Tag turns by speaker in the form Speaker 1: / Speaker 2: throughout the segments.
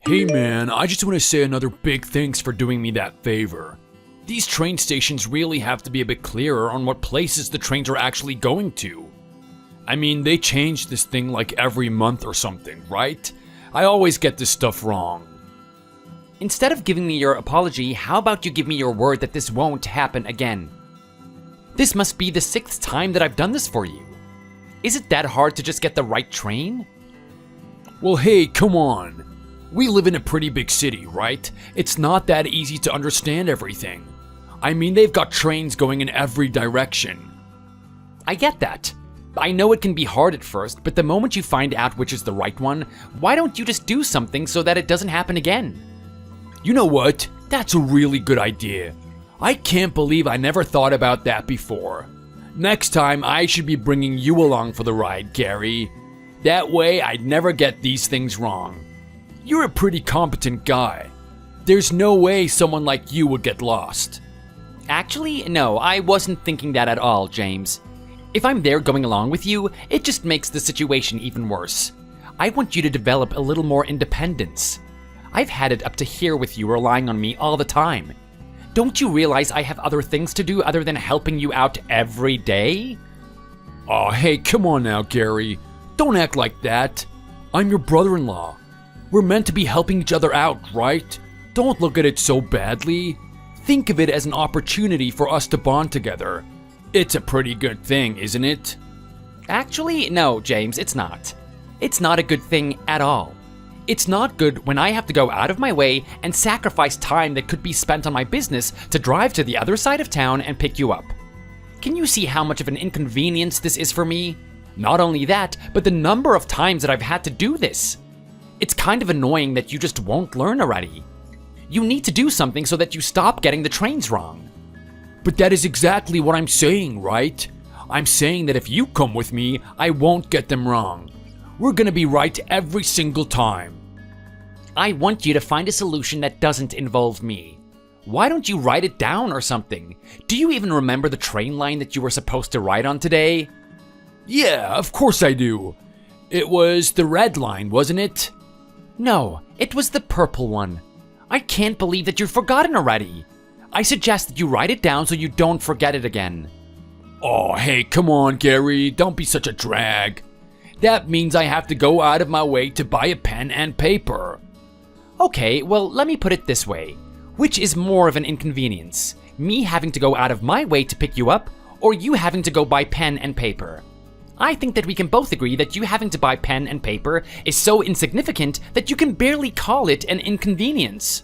Speaker 1: Hey man, I just want to say another big thanks for doing me that favor. These train stations really have to be a bit clearer on what places the trains are actually going to. I mean, they change this thing like every month or something, right? I always get this stuff wrong.
Speaker 2: Instead of giving me your apology, how about you give me your word that this won't happen again? This must be the 6th time that I've done this for you. Is it that hard to just get the right train?
Speaker 1: Well, hey, come on. We live in a pretty big city, right? It's not that easy to understand everything. I mean, they've got trains going in every direction.
Speaker 2: I get that. I know it can be hard at first, but the moment you find out which is the right one, why don't you just do something so that it doesn't happen again?
Speaker 1: You know what? That's a really good idea. I can't believe I never thought about that before. Next time, I should be bringing you along for the ride, Gary. That way, I'd never get these things wrong. You're a pretty competent guy. There's no way someone like you would get lost.
Speaker 2: Actually, no, I wasn't thinking that at all, James. If I'm there going along with you, it just makes the situation even worse. I want you to develop a little more independence. I've had it up to here with you relying on me all the time. Don't you realize I have other things to do other than helping you out every day?
Speaker 1: Aw, hey, come on now, Gary. Don't act like that. I'm your brother-in-law. We're meant to be helping each other out, right? Don't look at it so badly. Think of it as an opportunity for us to bond together. It's a pretty good thing, isn't it?
Speaker 2: Actually, no, James, it's not. It's not a good thing at all. It's not good when I have to go out of my way and sacrifice time that could be spent on my business to drive to the other side of town and pick you up. Can you see how much of an inconvenience this is for me? Not only that, but the number of times that I've had to do this. It's kind of annoying that you just won't learn already. You need to do something so that you stop getting the trains wrong.
Speaker 1: But that is exactly what I'm saying, right? I'm saying that if you come with me, I won't get them wrong. We're gonna be right every single time.
Speaker 2: I want you to find a solution that doesn't involve me. Why don't you write it down or something? Do you even remember the train line that you were supposed to ride on today?
Speaker 1: Yeah, of course I do. It was the red line, wasn't it?
Speaker 2: No, it was the purple one. I can't believe that you've forgotten already. I suggest that you write it down so you don't forget it again.
Speaker 1: Oh, hey, come on, Gary. Don't be such a drag. That means I have to go out of my way to buy a pen and paper.
Speaker 2: Okay, well, let me put it this way. Which is more of an inconvenience? Me having to go out of my way to pick you up, or you having to go buy pen and paper? I think that we can both agree that you having to buy pen and paper is so insignificant that you can barely call it an inconvenience.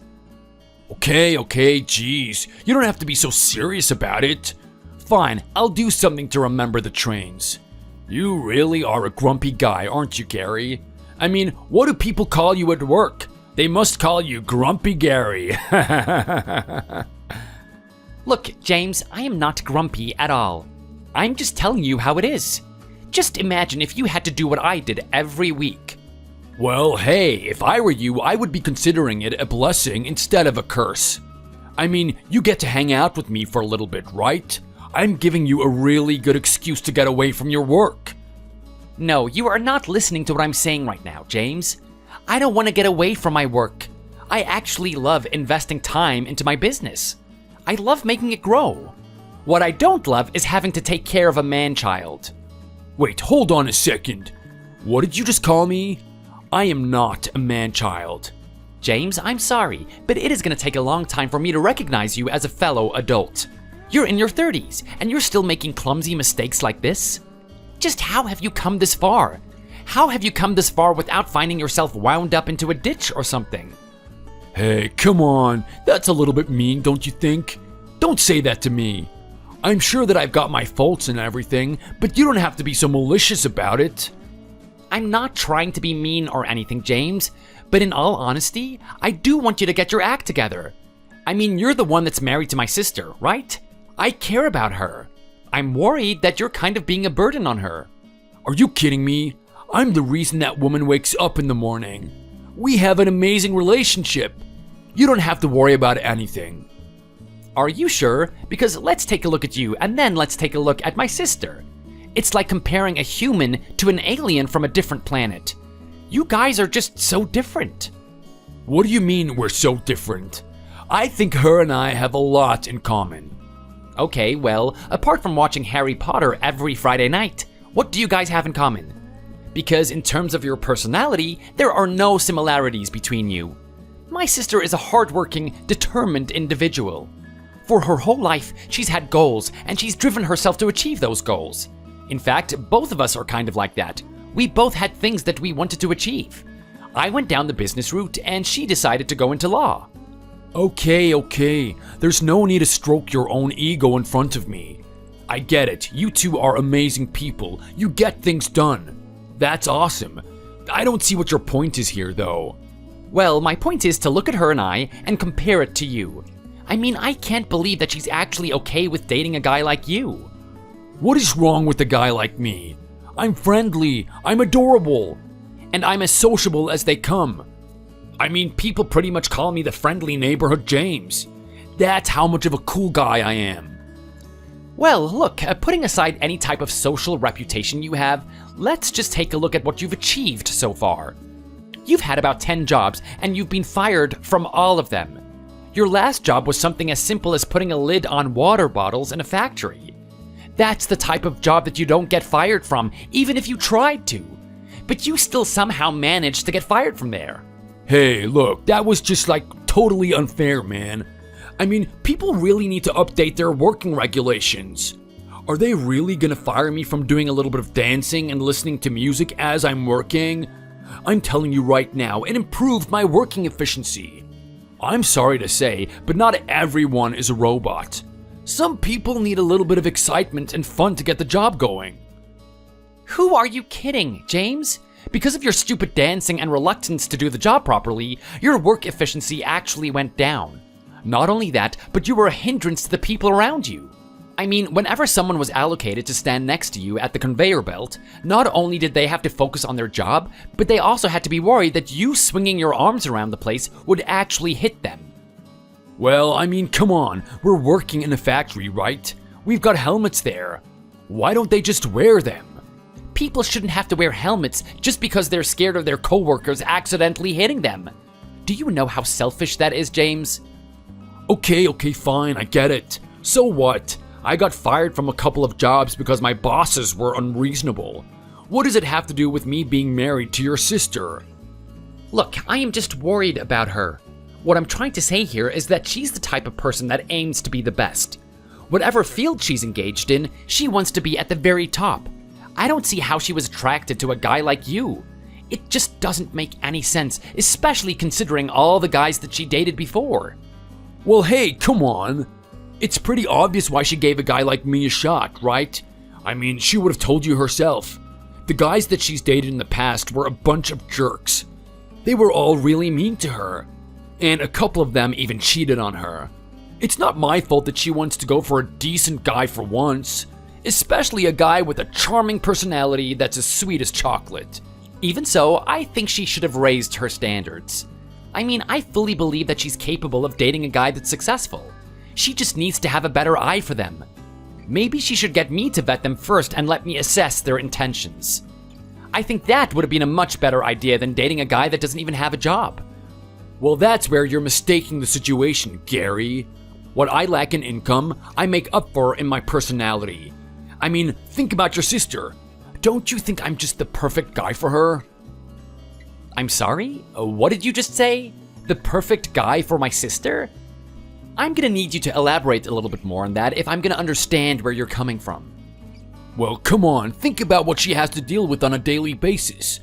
Speaker 1: Okay, geez. You don't have to be so serious about it. Fine, I'll do something to remember the trains. You really are a grumpy guy, aren't you, Gary? I mean, what do people call you at work? They must call you Grumpy Gary.
Speaker 2: Look, James, I am not grumpy at all. I'm just telling you how it is. Just imagine if you had to do what I did every week.
Speaker 1: Well, hey, if I were you, I would be considering it a blessing instead of a curse. I mean, you get to hang out with me for a little bit, right? I'm giving you a really good excuse to get away from your work.
Speaker 2: No, you are not listening to what I'm saying right now, James. I don't want to get away from my work. I actually love investing time into my business. I love making it grow. What I don't love is having to take care of a man-child.
Speaker 1: Wait, hold on a second. What did you just call me? I am not a man-child.
Speaker 2: James, I'm sorry, but it is going to take a long time for me to recognize you as a fellow adult. You're in your 30s, and you're still making clumsy mistakes like this? Just how have you come this far? How have you come this far without finding yourself wound up into a ditch or something?
Speaker 1: Hey, come on. That's a little bit mean, don't you think? Don't say that to me. I'm sure that I've got my faults and everything, but you don't have to be so malicious about it.
Speaker 2: I'm not trying to be mean or anything, James, but in all honesty, I do want you to get your act together. I mean, you're the one that's married to my sister, right? I care about her. I'm worried that you're kind of being a burden on her.
Speaker 1: Are you kidding me? I'm the reason that woman wakes up in the morning. We have an amazing relationship. You don't have to worry about anything.
Speaker 2: Are you sure? Because let's take a look at you, and then let's take a look at my sister. It's like comparing a human to an alien from a different planet. You guys are just so different.
Speaker 1: What do you mean we're so different? I think her and I have a lot in common.
Speaker 2: Okay, well, apart from watching Harry Potter every Friday night, what do you guys have in common? Because in terms of your personality, there are no similarities between you. My sister is a hardworking, determined individual. For her whole life, she's had goals, and she's driven herself to achieve those goals. In fact, both of us are kind of like that. We both had things that we wanted to achieve. I went down the business route, and she decided to go into law.
Speaker 1: Okay. There's no need to stroke your own ego in front of me. I get it. You two are amazing people. You get things done. That's awesome. I don't see what your point is here, though.
Speaker 2: Well, my point is to look at her and I and compare it to you. I mean, I can't believe that she's actually okay with dating a guy like you.
Speaker 1: What is wrong with a guy like me? I'm friendly, I'm adorable, and I'm as sociable as they come. I mean, people pretty much call me the friendly neighborhood James. That's how much of a cool guy I am.
Speaker 2: Well, look, putting aside any type of social reputation you have, let's just take a look at what you've achieved so far. You've had about 10 jobs, and you've been fired from all of them. Your last job was something as simple as putting a lid on water bottles in a factory. That's the type of job that you don't get fired from, even if you tried to. But you still somehow managed to get fired from there.
Speaker 1: Hey, look, that was just totally unfair, man. I mean, people really need to update their working regulations. Are they really gonna fire me from doing a little bit of dancing and listening to music as I'm working? I'm telling you right now, it improved my working efficiency. I'm sorry to say, but not everyone is a robot. Some people need a little bit of excitement and fun to get the job going.
Speaker 2: Who are you kidding, James? Because of your stupid dancing and reluctance to do the job properly, your work efficiency actually went down. Not only that, but you were a hindrance to the people around you. I mean, whenever someone was allocated to stand next to you at the conveyor belt, not only did they have to focus on their job, but they also had to be worried that you swinging your arms around the place would actually hit them.
Speaker 1: Well, I mean, come on, we're working in a factory, right? We've got helmets there. Why don't they just wear them?
Speaker 2: People shouldn't have to wear helmets just because they're scared of their coworkers accidentally hitting them. Do you know how selfish that is, James?
Speaker 1: Okay, fine, I get it. So what? I got fired from a couple of jobs because my bosses were unreasonable. What does it have to do with me being married to your sister?
Speaker 2: Look, I am just worried about her. What I'm trying to say here is that she's the type of person that aims to be the best. Whatever field she's engaged in, she wants to be at the very top. I don't see how she was attracted to a guy like you. It just doesn't make any sense, especially considering all the guys that she dated before.
Speaker 1: Well, hey, come on. It's pretty obvious why she gave a guy like me a shot, right? I mean, she would have told you herself. The guys that she's dated in the past were a bunch of jerks. They were all really mean to her. And a couple of them even cheated on her. It's not my fault that she wants to go for a decent guy for once. Especially a guy with a charming personality that's as sweet as chocolate. Even so, I think she should have raised her standards. I mean, I fully believe that she's capable of dating a guy that's successful. She just needs to have a better eye for them. Maybe she should get me to vet them first and let me assess their intentions. I think that would have been a much better idea than dating a guy that doesn't even have a job. Well, that's where you're mistaking the situation, Gary. What I lack in income, I make up for in my personality. I mean, think about your sister. Don't you think I'm just the perfect guy for her?
Speaker 2: I'm sorry? What did you just say? The perfect guy for my sister? I'm gonna need you to elaborate a little bit more on that if I'm gonna understand where you're coming from.
Speaker 1: Well, come on, think about what she has to deal with on a daily basis.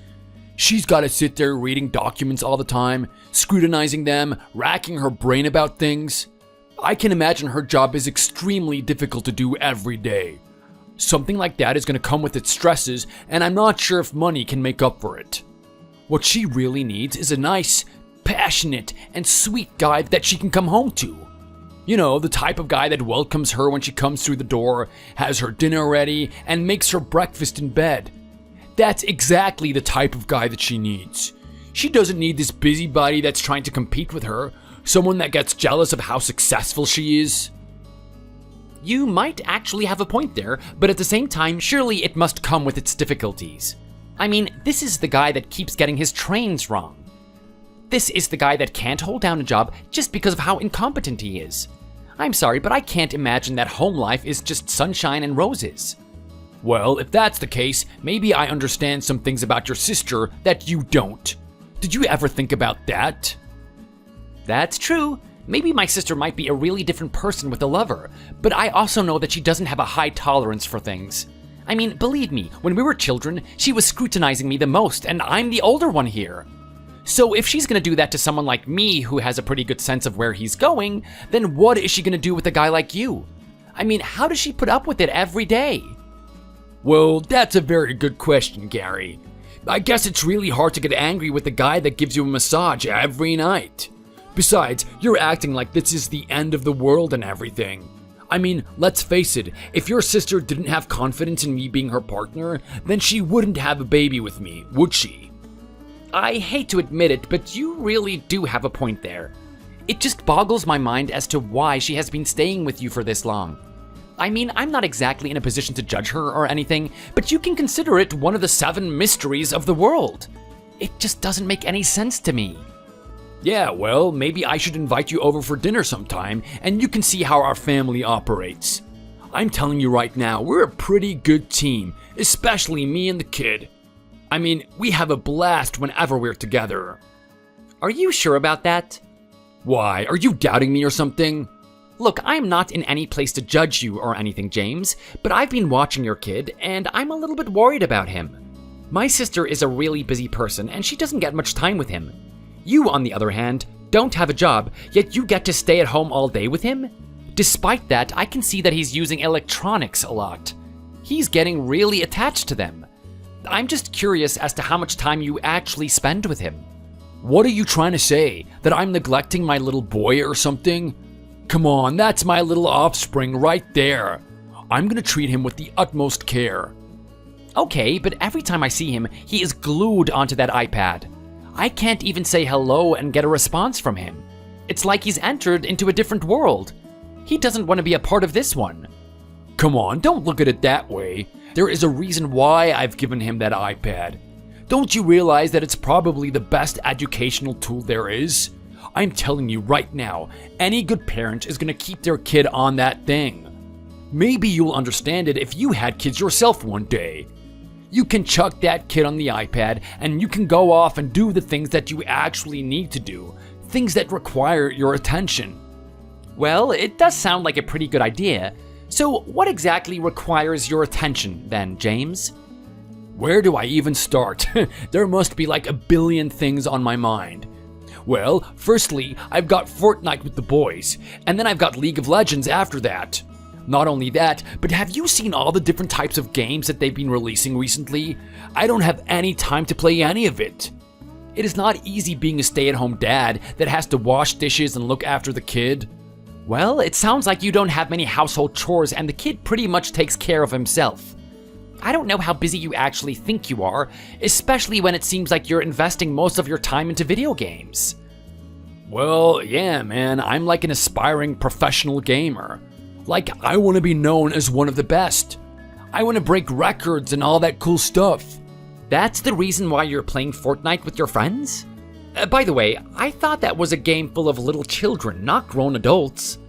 Speaker 1: She's gotta sit there reading documents all the time, scrutinizing them, racking her brain about things. I can imagine her job is extremely difficult to do every day. Something like that is gonna come with its stresses, and I'm not sure if money can make up for it. What she really needs is a nice, passionate, and sweet guy that she can come home to. You know, the type of guy that welcomes her when she comes through the door, has her dinner ready, and makes her breakfast in bed. That's exactly the type of guy that she needs. She doesn't need this busybody that's trying to compete with her, someone that gets jealous of how successful she is.
Speaker 2: You might actually have a point there, but at the same time, surely it must come with its difficulties. I mean, this is the guy that keeps getting his trains wrong. This is the guy that can't hold down a job just because of how incompetent he is. I'm sorry, but I can't imagine that home life is just sunshine and roses.
Speaker 1: Well, if that's the case, maybe I understand some things about your sister that you don't. Did you ever think about that?
Speaker 2: That's true. Maybe my sister might be a really different person with a lover, but I also know that she doesn't have a high tolerance for things. I mean, believe me, when we were children, she was scrutinizing me the most, and I'm the older one here. So if she's gonna do that to someone like me who has a pretty good sense of where he's going, then what is she gonna do with a guy like you? I mean, how does she put up with it every day?
Speaker 1: Well, that's a very good question, Gary. I guess it's really hard to get angry with the guy that gives you a massage every night. Besides, you're acting like this is the end of the world and everything. I mean, let's face it, if your sister didn't have confidence in me being her partner, then she wouldn't have a baby with me, would she?
Speaker 2: I hate to admit it, but you really do have a point there. It just boggles my mind as to why she has been staying with you for this long. I mean, I'm not exactly in a position to judge her or anything, but you can consider it one of the 7 mysteries of the world. It just doesn't make any sense to me.
Speaker 1: Yeah, well, maybe I should invite you over for dinner sometime, and you can see how our family operates. I'm telling you right now, we're a pretty good team, especially me and the kid. I mean, we have a blast whenever we're together.
Speaker 2: Are you sure about that?
Speaker 1: Why, are you doubting me or something?
Speaker 2: Look, I'm not in any place to judge you or anything, James, but I've been watching your kid, and I'm a little bit worried about him. My sister is a really busy person, and she doesn't get much time with him. You, on the other hand, don't have a job, yet you get to stay at home all day with him? Despite that, I can see that he's using electronics a lot. He's getting really attached to them. I'm just curious as to how much time you actually spend with him.
Speaker 1: What are you trying to say? That I'm neglecting my little boy or something? Come on, that's my little offspring right there. I'm gonna treat him with the utmost care.
Speaker 2: Okay, but every time I see him, he is glued onto that iPad. I can't even say hello and get a response from him. It's like he's entered into a different world. He doesn't want to be a part of this one.
Speaker 1: Come on, don't look at it that way. There is a reason why I've given him that iPad. Don't you realize that it's probably the best educational tool there is? I'm telling you right now, any good parent is going to keep their kid on that thing. Maybe you'll understand it if you had kids yourself one day. You can chuck that kid on the iPad and you can go off and do the things that you actually need to do, things that require your attention.
Speaker 2: Well, it does sound like a pretty good idea. So what exactly requires your attention then, James?
Speaker 1: Where do I even start? There must be like a billion things on my mind. Well, firstly, I've got Fortnite with the boys, and then I've got League of Legends after that. Not only that, but have you seen all the different types of games that they've been releasing recently? I don't have any time to play any of it. It is not easy being a stay-at-home dad that has to wash dishes and look after the kid.
Speaker 2: Well, it sounds like you don't have many household chores and the kid pretty much takes care of himself. I don't know how busy you actually think you are, especially when it seems like you're investing most of your time into video games.
Speaker 1: Well, yeah, man, I'm like an aspiring professional gamer. Like, I want to be known as one of the best. I want to break records and all that cool stuff.
Speaker 2: That's the reason why you're playing Fortnite with your friends? By the way, I thought that was a game full of little children, not grown adults.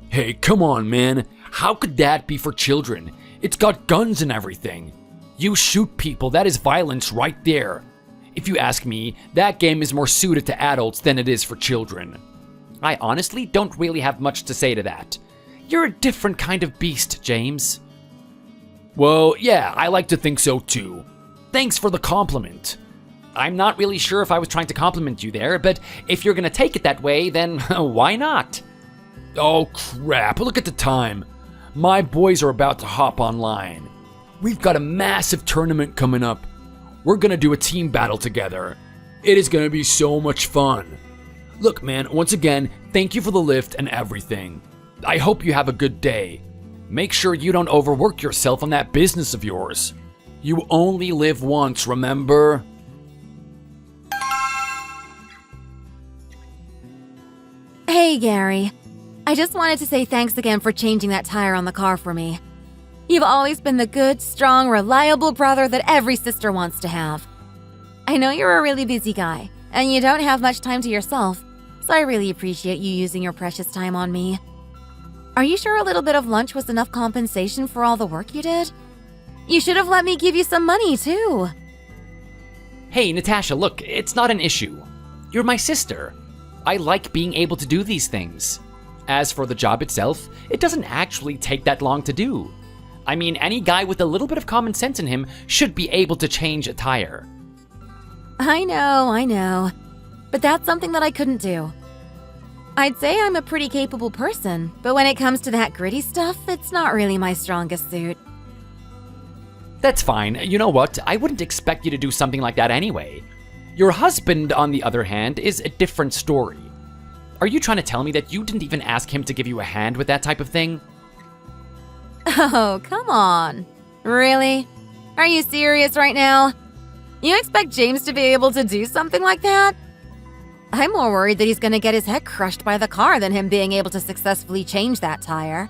Speaker 1: Hey, come on, man. How could that be for children? It's got guns and everything. You shoot people, that is violence right there. If you ask me, that game is more suited to adults than it is for children.
Speaker 2: I honestly don't really have much to say to that. You're a different kind of beast, James.
Speaker 1: Well, yeah, I like to think so too. Thanks for the compliment.
Speaker 2: I'm not really sure if I was trying to compliment you there, but if you're gonna take it that way, then why not?
Speaker 1: Oh crap, look at the time. My boys are about to hop online. We've got a massive tournament coming up. We're gonna do a team battle together. It is gonna be so much fun. Look, man, once again, thank you for the lift and everything. I hope you have a good day. Make sure you don't overwork yourself on that business of yours. You only live once, remember?
Speaker 3: Hey, Gary. I just wanted to say thanks again for changing that tire on the car for me. You've always been the good, strong, reliable brother that every sister wants to have. I know you're a really busy guy, and you don't have much time to yourself, so I really appreciate you using your precious time on me. Are you sure a little bit of lunch was enough compensation for all the work you did? You should have let me give you some money, too.
Speaker 2: Hey, Natasha, look, it's not an issue. You're my sister. I like being able to do these things. As for the job itself, it doesn't actually take that long to do. I mean, any guy with a little bit of common sense in him should be able to change a tire.
Speaker 3: I know. But that's something that I couldn't do. I'd say I'm a pretty capable person, but when it comes to that gritty stuff, it's not really my strongest suit.
Speaker 2: That's fine. You know what? I wouldn't expect you to do something like that anyway. Your husband, on the other hand, is a different story. Are you trying to tell me that you didn't even ask him to give you a hand with that type of thing?
Speaker 3: Oh, come on. Really? Are you serious right now? You expect James to be able to do something like that? I'm more worried that he's gonna get his head crushed by the car than him being able to successfully change that tire.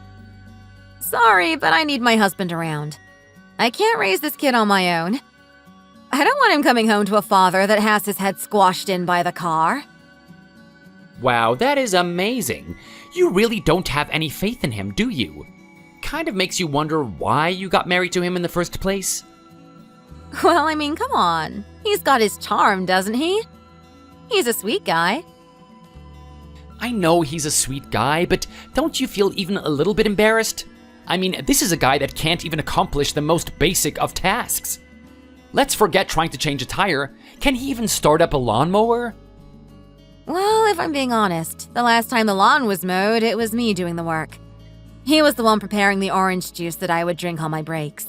Speaker 3: Sorry, but I need my husband around. I can't raise this kid on my own. I don't want him coming home to a father that has his head squashed in by the car.
Speaker 2: Wow, that is amazing. You really don't have any faith in him, do you? Kind of makes you wonder why you got married to him in the first place.
Speaker 3: Well, I mean, come on. He's got his charm, doesn't he? He's a sweet guy.
Speaker 2: I know he's a sweet guy, but don't you feel even a little bit embarrassed? I mean, this is a guy that can't even accomplish the most basic of tasks. Let's forget trying to change a tire. Can he even start up a lawnmower?
Speaker 3: Well, if I'm being honest, the last time the lawn was mowed, it was me doing the work. He was the one preparing the orange juice that I would drink on my breaks.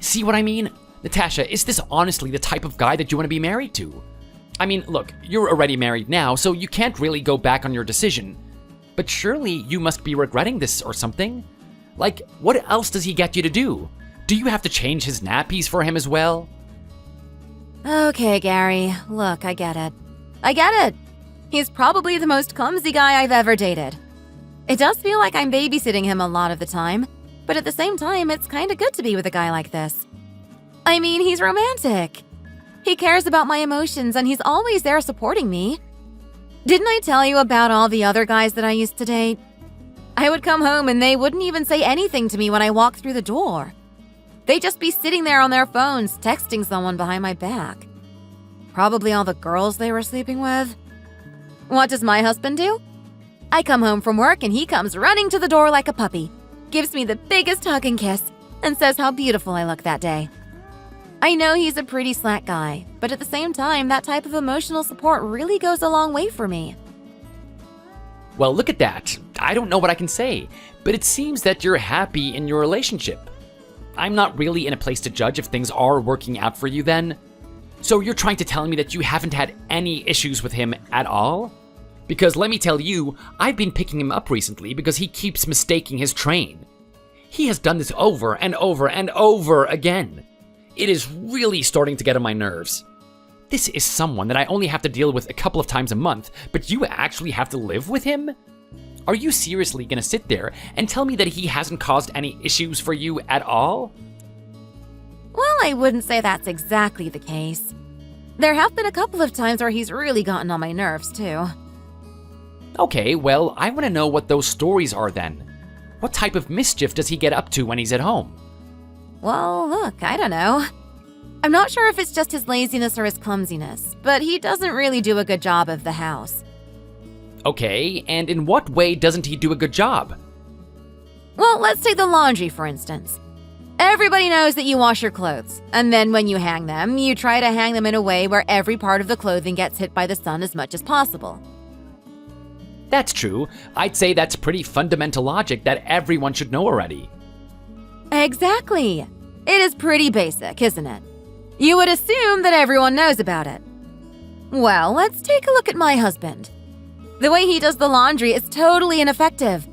Speaker 2: See what I mean? Natasha, is this honestly the type of guy that you want to be married to? I mean, look, you're already married now, so you can't really go back on your decision. But surely you must be regretting this or something? Like, what else does he get you to do? Do you have to change his nappies for him as well?
Speaker 3: Okay, Gary, look, I get it. He's probably the most clumsy guy I've ever dated. It does feel like I'm babysitting him a lot of the time, but at the same time, it's kinda good to be with a guy like this. I mean, he's romantic. He cares about my emotions and he's always there supporting me. Didn't I tell you about all the other guys that I used to date? I would come home and they wouldn't even say anything to me when I walked through the door. They'd just be sitting there on their phones, texting someone behind my back. Probably all the girls they were sleeping with. What does my husband do? I come home from work and he comes running to the door like a puppy, gives me the biggest hug and kiss, and says how beautiful I look that day. I know he's a pretty slack guy, but at the same time, that type of emotional support really goes a long way for me.
Speaker 2: Well, look at that. I don't know what I can say, but it seems that you're happy in your relationship. I'm not really in a place to judge if things are working out for you then. So you're trying to tell me that you haven't had any issues with him at all? Because let me tell you, I've been picking him up recently because he keeps mistaking his train. He has done this over and over and over again. It is really starting to get on my nerves. This is someone that I only have to deal with a couple of times a month, but you actually have to live with him? Are you seriously gonna sit there and tell me that he hasn't caused any issues for you at all?
Speaker 3: Well, I wouldn't say that's exactly the case. There have been a couple of times where he's really gotten on my nerves, too.
Speaker 2: Okay, well, I want to know what those stories are then. What type of mischief does he get up to when he's at home?
Speaker 3: Well, look, I don't know. I'm not sure if it's just his laziness or his clumsiness, but he doesn't really do a good job of the house.
Speaker 2: Okay, and in what way doesn't he do a good job?
Speaker 3: Well, let's take the laundry, for instance. Everybody knows that you wash your clothes, and then when you hang them, you try to hang them in a way where every part of the clothing gets hit by the sun as much as possible.
Speaker 2: That's true. I'd say that's pretty fundamental logic that everyone should know already.
Speaker 3: Exactly. It is pretty basic, isn't it? You would assume that everyone knows about it. Well, let's take a look at my husband. The way he does the laundry is totally ineffective.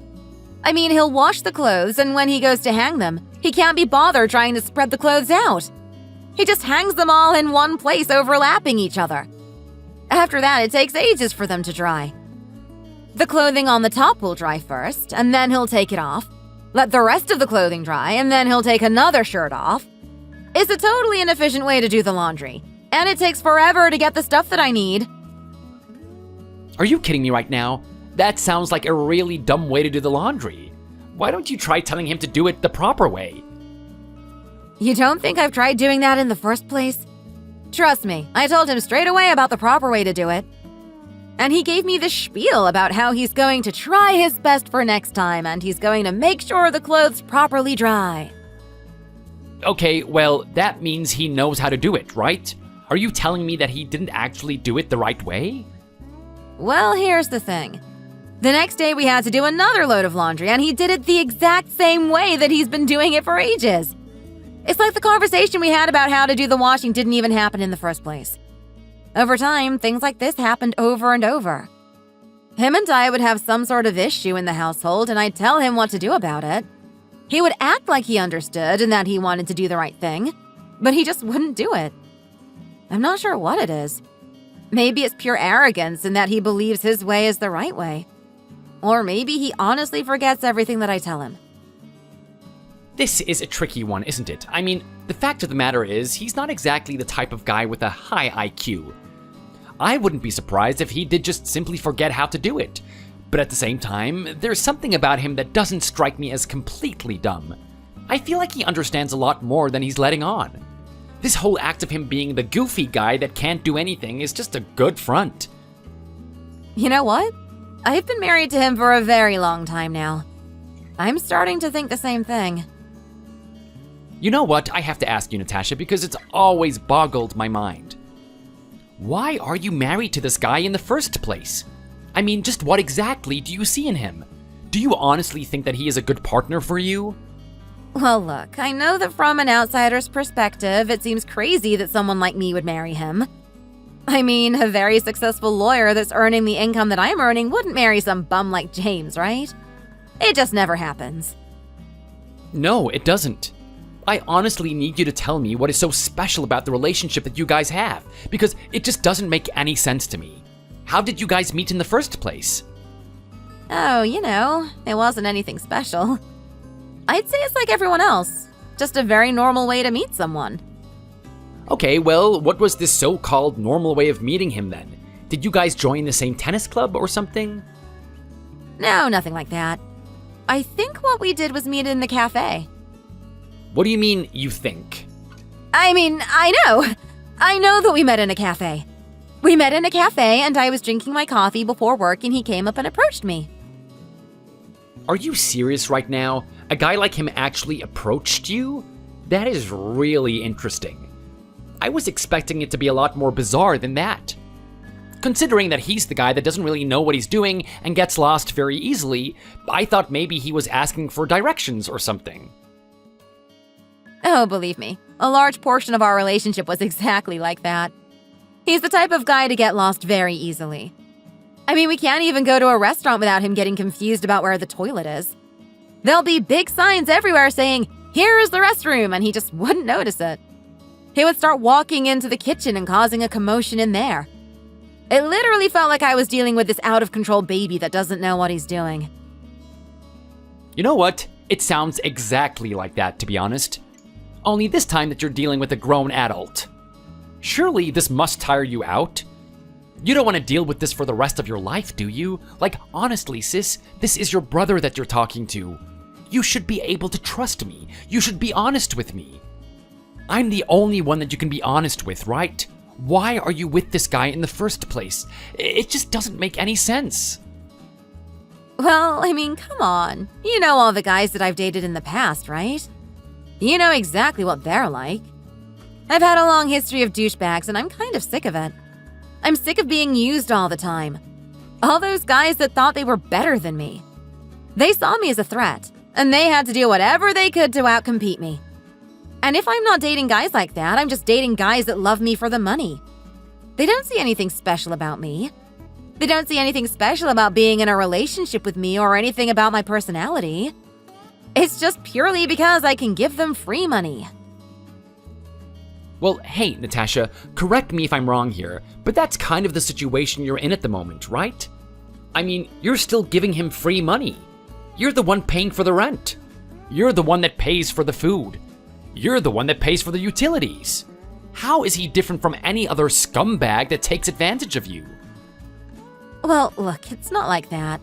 Speaker 3: I mean, he'll wash the clothes, and when he goes to hang them, he can't be bothered trying to spread the clothes out. He just hangs them all in one place, overlapping each other. After that, it takes ages for them to dry. The clothing on the top will dry first, and then he'll take it off. Let the rest of the clothing dry, and then he'll take another shirt off. It's a totally inefficient way to do the laundry. And it takes forever to get the stuff that I need.
Speaker 2: Are you kidding me right now? That sounds like a really dumb way to do the laundry. Why don't you try telling him to do it the proper way?
Speaker 3: You don't think I've tried doing that in the first place? Trust me, I told him straight away about the proper way to do it. And he gave me this spiel about how he's going to try his best for next time and he's going to make sure the clothes properly dry.
Speaker 2: Okay, well, that means he knows how to do it, right? Are you telling me that he didn't actually do it the right way?
Speaker 3: Well, here's the thing. The next day we had to do another load of laundry and he did it the exact same way that he's been doing it for ages. It's like the conversation we had about how to do the washing didn't even happen in the first place. Over time, things like this happened over and over. Him and I would have some sort of issue in the household and I'd tell him what to do about it. He would act like he understood and that he wanted to do the right thing, but he just wouldn't do it. I'm not sure what it is. Maybe it's pure arrogance in that he believes his way is the right way. Or maybe he honestly forgets everything that I tell him.
Speaker 2: This is a tricky one, isn't it? I mean, the fact of the matter is, he's not exactly the type of guy with a high IQ. I wouldn't be surprised if he did just simply forget how to do it. But at the same time, there's something about him that doesn't strike me as completely dumb. I feel like he understands a lot more than he's letting on. This whole act of him being the goofy guy that can't do anything is just a good front.
Speaker 3: You know what? I've been married to him for a very long time now. I'm starting to think the same thing.
Speaker 2: You know what? I have to ask you, Natasha, because it's always boggled my mind. Why are you married to this guy in the first place? I mean, just what exactly do you see in him? Do you honestly think that he is a good partner for you?
Speaker 3: Well, look, I know that from an outsider's perspective, it seems crazy that someone like me would marry him. I mean, a very successful lawyer that's earning the income that I'm earning wouldn't marry some bum like James, right? It just never happens.
Speaker 2: No, it doesn't. I honestly need you to tell me what is so special about the relationship that you guys have, because it just doesn't make any sense to me. How did you guys meet in the first place?
Speaker 3: Oh, it wasn't anything special. I'd say it's like everyone else, just a very normal way to meet someone.
Speaker 2: Okay, well, what was this so-called normal way of meeting him then? Did you guys join the same tennis club or something?
Speaker 3: No, nothing like that. I think what we did was meet in the cafe.
Speaker 2: What do you mean, you think?
Speaker 3: I mean, I know that we met in a cafe. We met in a cafe and I was drinking my coffee before work and he came up and approached me.
Speaker 2: Are you serious right now? A guy like him actually approached you? That is really interesting. I was expecting it to be a lot more bizarre than that. Considering that he's the guy that doesn't really know what he's doing and gets lost very easily, I thought maybe he was asking for directions or something.
Speaker 3: Oh, believe me, a large portion of our relationship was exactly like that. He's the type of guy to get lost very easily. I mean, we can't even go to a restaurant without him getting confused about where the toilet is. There'll be big signs everywhere saying, "Here is the restroom," and he just wouldn't notice it. He would start walking into the kitchen and causing a commotion in there. It literally felt like I was dealing with this out-of-control baby that doesn't know what he's doing.
Speaker 2: You know what? It sounds exactly like that, to be honest. Only this time that you're dealing with a grown adult. Surely this must tire you out? You don't want to deal with this for the rest of your life, do you? Like, honestly, sis, this is your brother that you're talking to. You should be able to trust me. You should be honest with me. I'm the only one that you can be honest with, right? Why are you with this guy in the first place? It just doesn't make any sense.
Speaker 3: Well, I mean, come on. You know all the guys that I've dated in the past, right? You know exactly what they're like. I've had a long history of douchebags and I'm kind of sick of it. I'm sick of being used all the time. All those guys that thought they were better than me. They saw me as a threat, and they had to do whatever they could to outcompete me. And if I'm not dating guys like that, I'm just dating guys that love me for the money. They don't see anything special about me. They don't see anything special about being in a relationship with me or anything about my personality. It's just purely because I can give them free money.
Speaker 2: Well, hey, Natasha, correct me if I'm wrong here, but that's kind of the situation you're in at the moment, right? I mean, you're still giving him free money. You're the one paying for the rent. You're the one that pays for the food. You're the one that pays for the utilities. How is he different from any other scumbag that takes advantage of you?
Speaker 3: Well, look, it's not like that.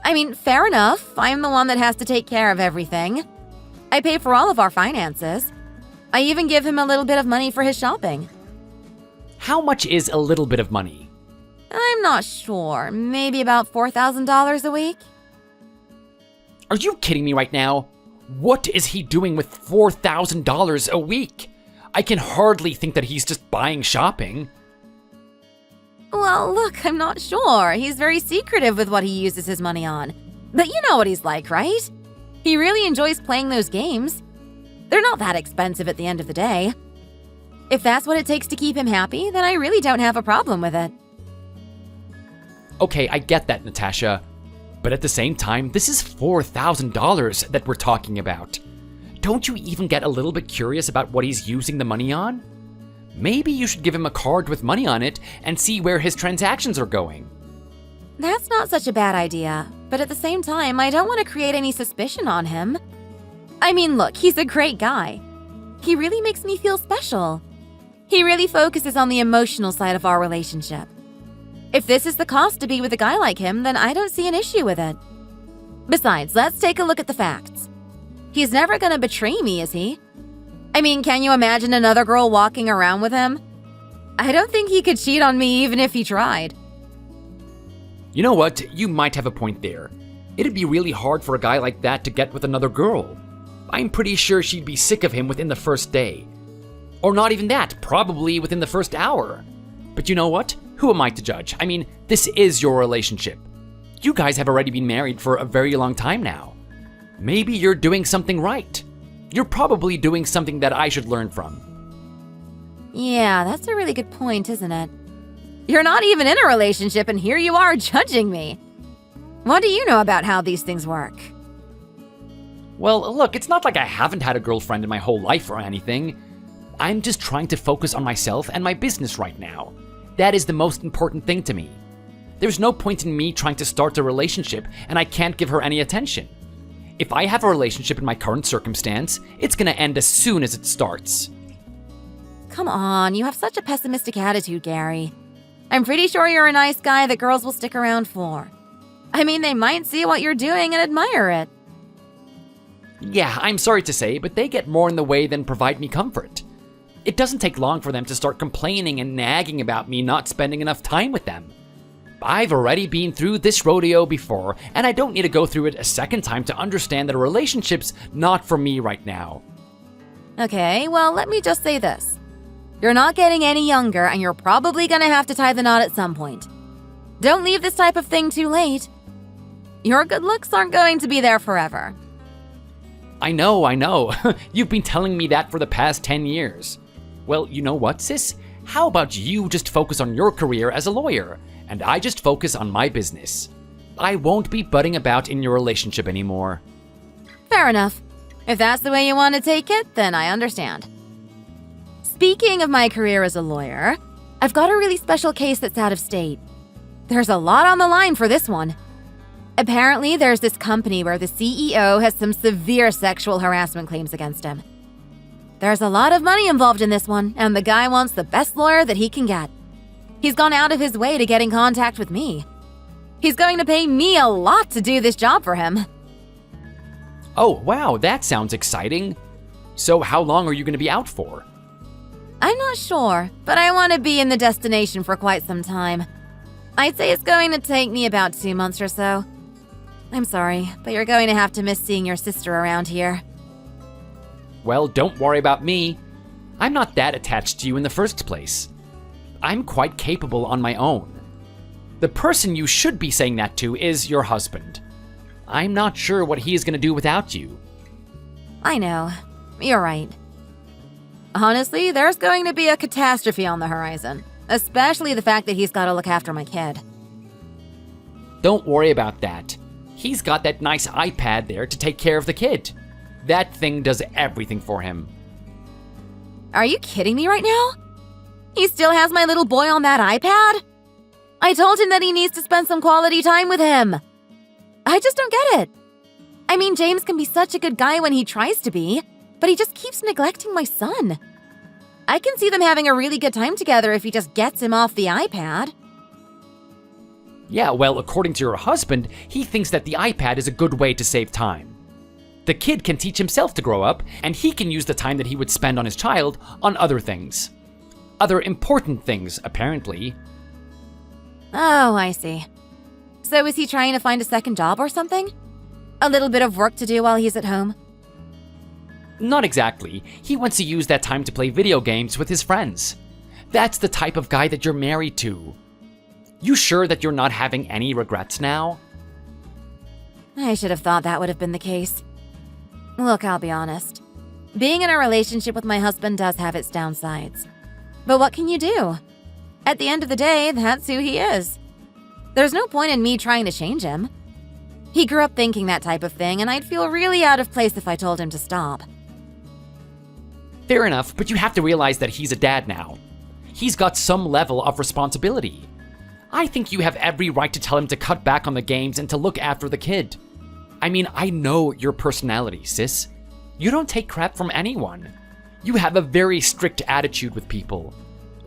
Speaker 3: I mean, fair enough. I'm the one that has to take care of everything. I pay for all of our finances. I even give him a little bit of money for his shopping.
Speaker 2: How much is a little bit of money?
Speaker 3: I'm not sure. Maybe about $4,000 a week?
Speaker 2: Are you kidding me right now? What is he doing with $4,000 a week? I can hardly think that he's just buying shopping.
Speaker 3: Well, look, I'm not sure. He's very secretive with what he uses his money on. But you know what he's like, right? He really enjoys playing those games. They're not that expensive at the end of the day. If that's what it takes to keep him happy, then I really don't have a problem with it.
Speaker 2: Okay, I get that, Natasha. But at the same time, this is $4,000 that we're talking about. Don't you even get a little bit curious about what he's using the money on? Maybe you should give him a card with money on it and see where his transactions are going.
Speaker 3: That's not such a bad idea, but at the same time, I don't want to create any suspicion on him. I mean, look, he's a great guy. He really makes me feel special. He really focuses on the emotional side of our relationship. If this is the cost to be with a guy like him, then I don't see an issue with it. Besides, let's take a look at the facts. He's never gonna betray me, is he? I mean, can you imagine another girl walking around with him? I don't think he could cheat on me even if he tried.
Speaker 2: You know what? You might have a point there. It'd be really hard for a guy like that to get with another girl. I'm pretty sure she'd be sick of him within the first day. Or not even that, probably within the first hour. But you know what? Who am I to judge? I mean, this is your relationship. You guys have already been married for a very long time now. Maybe you're doing something right. You're probably doing something that I should learn from.
Speaker 3: Yeah, that's a really good point, isn't it? You're not even in a relationship and here you are judging me. What do you know about how these things work?
Speaker 2: Well, look, it's not like I haven't had a girlfriend in my whole life or anything. I'm just trying to focus on myself and my business right now. That is the most important thing to me. There's no point in me trying to start a relationship and I can't give her any attention. If I have a relationship in my current circumstance, it's gonna end as soon as it starts.
Speaker 3: Come on, you have such a pessimistic attitude, Gary. I'm pretty sure you're a nice guy that girls will stick around for. I mean, they might see what you're doing and admire it.
Speaker 2: Yeah, I'm sorry to say, but they get more in the way than provide me comfort. It doesn't take long for them to start complaining and nagging about me not spending enough time with them. I've already been through this rodeo before, and I don't need to go through it a second time to understand that a relationship's not for me right now.
Speaker 3: Okay, well, let me just say this. You're not getting any younger, and you're probably gonna have to tie the knot at some point. Don't leave this type of thing too late. Your good looks aren't going to be there forever.
Speaker 2: I know. You've been telling me that for the past 10 years. Well, you know what, sis? How about you just focus on your career as a lawyer, and I just focus on my business. I won't be butting about in your relationship anymore.
Speaker 3: Fair enough. If that's the way you want to take it, then I understand. Speaking of my career as a lawyer, I've got a really special case that's out of state. There's a lot on the line for this one. Apparently, there's this company where the CEO has some severe sexual harassment claims against him. There's a lot of money involved in this one, and the guy wants the best lawyer that he can get. He's gone out of his way to get in contact with me. He's going to pay me a lot to do this job for him.
Speaker 2: Oh, wow, that sounds exciting. So how long are you going to be out for?
Speaker 3: I'm not sure, but I want to be in the destination for quite some time. I'd say it's going to take me about 2 months or so. I'm sorry, but you're going to have to miss seeing your sister around here.
Speaker 2: Well, don't worry about me. I'm not that attached to you in the first place. I'm quite capable on my own. The person you should be saying that to is your husband. I'm not sure what he is going to do without you.
Speaker 3: I know. You're right. Honestly, there's going to be a catastrophe on the horizon, especially the fact that he's got to look after my kid.
Speaker 2: Don't worry about that. He's got that nice iPad there to take care of the kid. That thing does everything for him.
Speaker 3: Are you kidding me right now? He still has my little boy on that iPad? I told him that he needs to spend some quality time with him. I just don't get it. I mean, James can be such a good guy when he tries to be, but he just keeps neglecting my son. I can see them having a really good time together if he just gets him off the iPad.
Speaker 2: Yeah, well, according to your husband, he thinks that the iPad is a good way to save time. The kid can teach himself to grow up, and he can use the time that he would spend on his child on other things. Other important things, apparently.
Speaker 3: Oh, I see. So is he trying to find a second job or something? A little bit of work to do while he's at home?
Speaker 2: Not exactly. He wants to use that time to play video games with his friends. That's the type of guy that you're married to. You sure that you're not having any regrets now?
Speaker 3: I should have thought that would have been the case. Look, I'll be honest. Being in a relationship with my husband does have its downsides. But what can you do? At the end of the day, that's who he is. There's no point in me trying to change him. He grew up thinking that type of thing, and I'd feel really out of place if I told him to stop.
Speaker 2: Fair enough, but you have to realize that he's a dad now. He's got some level of responsibility. I think you have every right to tell him to cut back on the games and to look after the kid. I mean, I know your personality, sis. You don't take crap from anyone. You have a very strict attitude with people.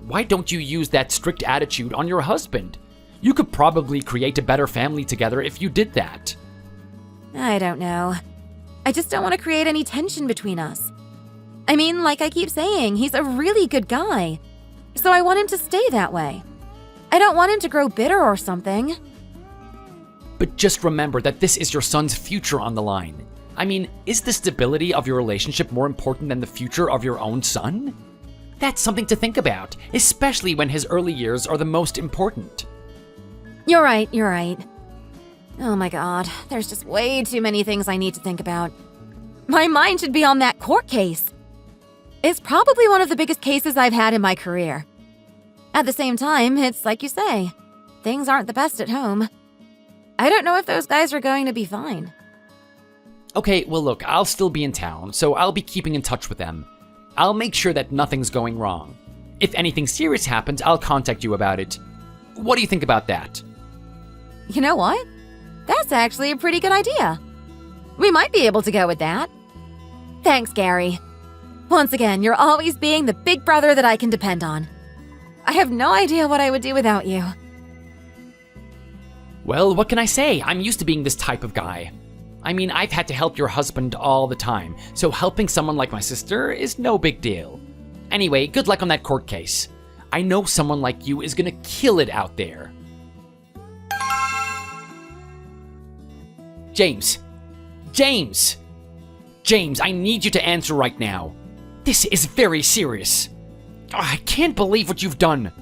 Speaker 2: Why don't you use that strict attitude on your husband? You could probably create a better family together if you did that.
Speaker 3: I don't know. I just don't want to create any tension between us. I mean, like I keep saying, he's a really good guy. So I want him to stay that way. I don't want him to grow bitter or something.
Speaker 2: But just remember that this is your son's future on the line. I mean, is the stability of your relationship more important than the future of your own son? That's something to think about, especially when his early years are the most important.
Speaker 3: You're right. Oh my god, there's just way too many things I need to think about. My mind should be on that court case. It's probably one of the biggest cases I've had in my career. At the same time, it's like you say, things aren't the best at home. I don't know if those guys are going to be fine.
Speaker 2: Okay, well look, I'll still be in town, so I'll be keeping in touch with them. I'll make sure that nothing's going wrong. If anything serious happens, I'll contact you about it. What do you think about that?
Speaker 3: You know what? That's actually a pretty good idea. We might be able to go with that. Thanks, Gary. Once again, you're always being the big brother that I can depend on. I have no idea what I would do without you.
Speaker 2: Well, what can I say? I'm used to being this type of guy. I mean, I've had to help your husband all the time, so helping someone like my sister is no big deal. Anyway, good luck on that court case. I know someone like you is gonna kill it out there. James, I need you to answer right now. This is very serious. I can't believe what you've done.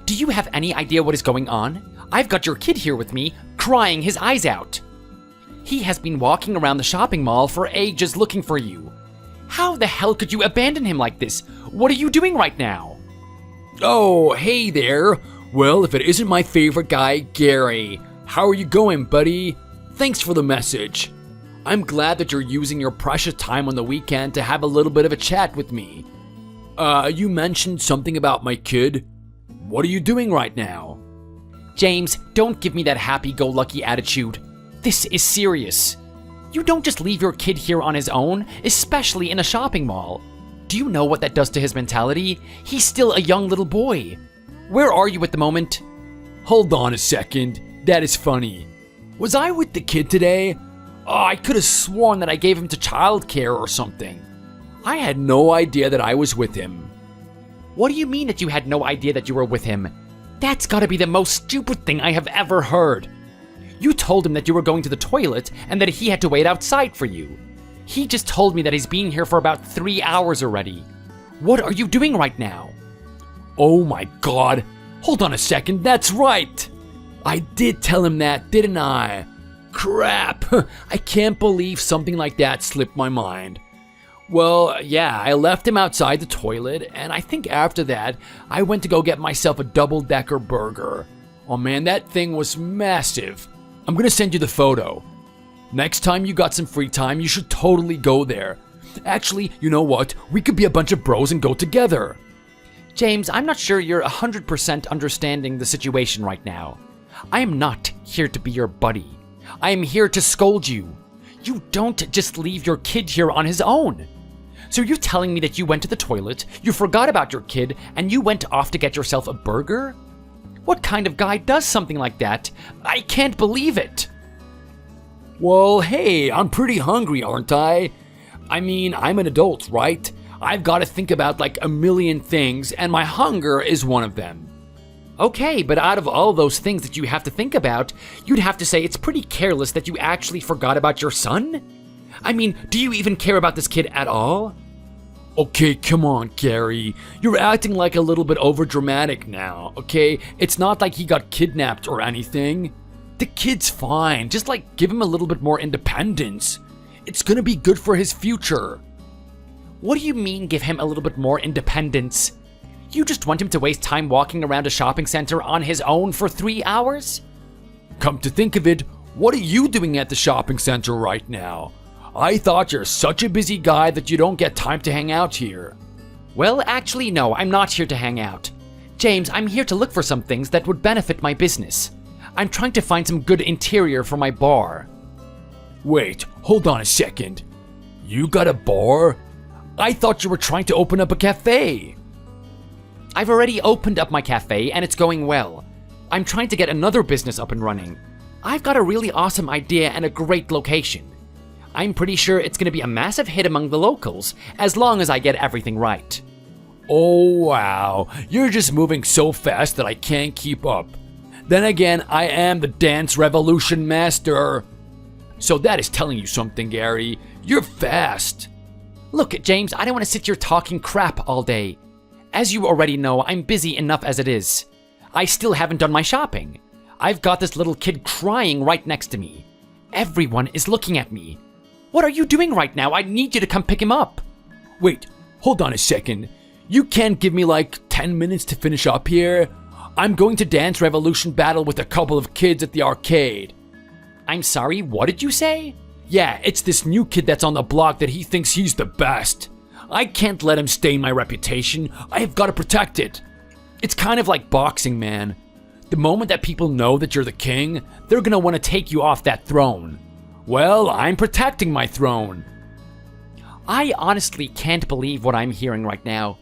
Speaker 2: Do you have any idea what is going on? I've got your kid here with me, crying his eyes out. He has been walking around the shopping mall for ages looking for you. How the hell could you abandon him like this? What are you doing right now?
Speaker 1: Oh, hey there. Well, if it isn't my favorite guy, Gary. How are you going, buddy? Thanks for the message. I'm glad that you're using your precious time on the weekend to have a little bit of a chat with me. You mentioned something about my kid. What are you doing right now?
Speaker 2: James, don't give me that happy-go-lucky attitude. This is serious. You don't just leave your kid here on his own, especially in a shopping mall. Do you know what that does to his mentality? He's still a young little boy. Where are you at the moment?
Speaker 1: Hold on a second. That is funny. Was I with the kid today? Oh, I could have sworn that I gave him to childcare or something. I had no idea that I was with him.
Speaker 2: What do you mean that you had no idea that you were with him? That's gotta be the most stupid thing I have ever heard. You told him that you were going to the toilet and that he had to wait outside for you. He just told me that he's been here for about 3 hours already. What are you doing right now?
Speaker 1: Oh my god. Hold on a second, that's right. I did tell him that, didn't I? Crap. I can't believe something like that slipped my mind. Well, yeah, I left him outside the toilet, and I think after that, I went to go get myself a double-decker burger. Oh man, that thing was massive. I'm gonna send you the photo. Next time you got some free time, you should totally go there. Actually, you know what? We could be a bunch of bros and go together.
Speaker 2: James, I'm not sure you're 100% understanding the situation right now. I am not here to be your buddy. I am here to scold you. You don't just leave your kid here on his own. So you're telling me that you went to the toilet, you forgot about your kid, and you went off to get yourself a burger? What kind of guy does something like that? I can't believe it.
Speaker 1: Well, hey, I'm pretty hungry, aren't I? I mean, I'm an adult, right? I've got to think about like a million things, and my hunger is one of them.
Speaker 2: Okay, but out of all those things that you have to think about, you'd have to say it's pretty careless that you actually forgot about your son? I mean, do you even care about this kid at all?
Speaker 1: Okay, come on, Gary. You're acting like a little bit overdramatic now, okay? It's not like he got kidnapped or anything. The kid's fine. Just like give him a little bit more independence. It's gonna be good for his future.
Speaker 2: What do you mean give him a little bit more independence? You just want him to waste time walking around a shopping center on his own for 3 hours?
Speaker 1: Come to think of it, what are you doing at the shopping center right now? I thought you're such a busy guy that you don't get time to hang out here.
Speaker 2: Well, actually, no, I'm not here to hang out. James, I'm here to look for some things that would benefit my business. I'm trying to find some good interior for my bar.
Speaker 1: Wait, hold on a second. You got a bar? I thought you were trying to open up a cafe.
Speaker 2: I've already opened up my cafe and it's going well. I'm trying to get another business up and running. I've got a really awesome idea and a great location. I'm pretty sure it's going to be a massive hit among the locals, as long as I get everything right.
Speaker 1: Oh wow, you're just moving so fast that I can't keep up. Then again, I am the dance revolution master. So that is telling you something, Gary. You're fast.
Speaker 2: Look, James, I don't want to sit here talking crap all day. As you already know, I'm busy enough as it is. I still haven't done my shopping. I've got this little kid crying right next to me. Everyone is looking at me. What are you doing right now? I need you to come pick him up.
Speaker 1: Wait, hold on a second. You can't give me like 10 minutes to finish up here? I'm going to Dance Revolution battle with a couple of kids at the arcade.
Speaker 2: I'm sorry, what did you say?
Speaker 1: Yeah, it's this new kid that's on the block that he thinks he's the best. I can't let him stain my reputation. I have got to protect it. It's kind of like boxing, man. The moment that people know that you're the king, they're gonna want to take you off that throne. Well, I'm protecting my throne.
Speaker 2: I honestly can't believe what I'm hearing right now.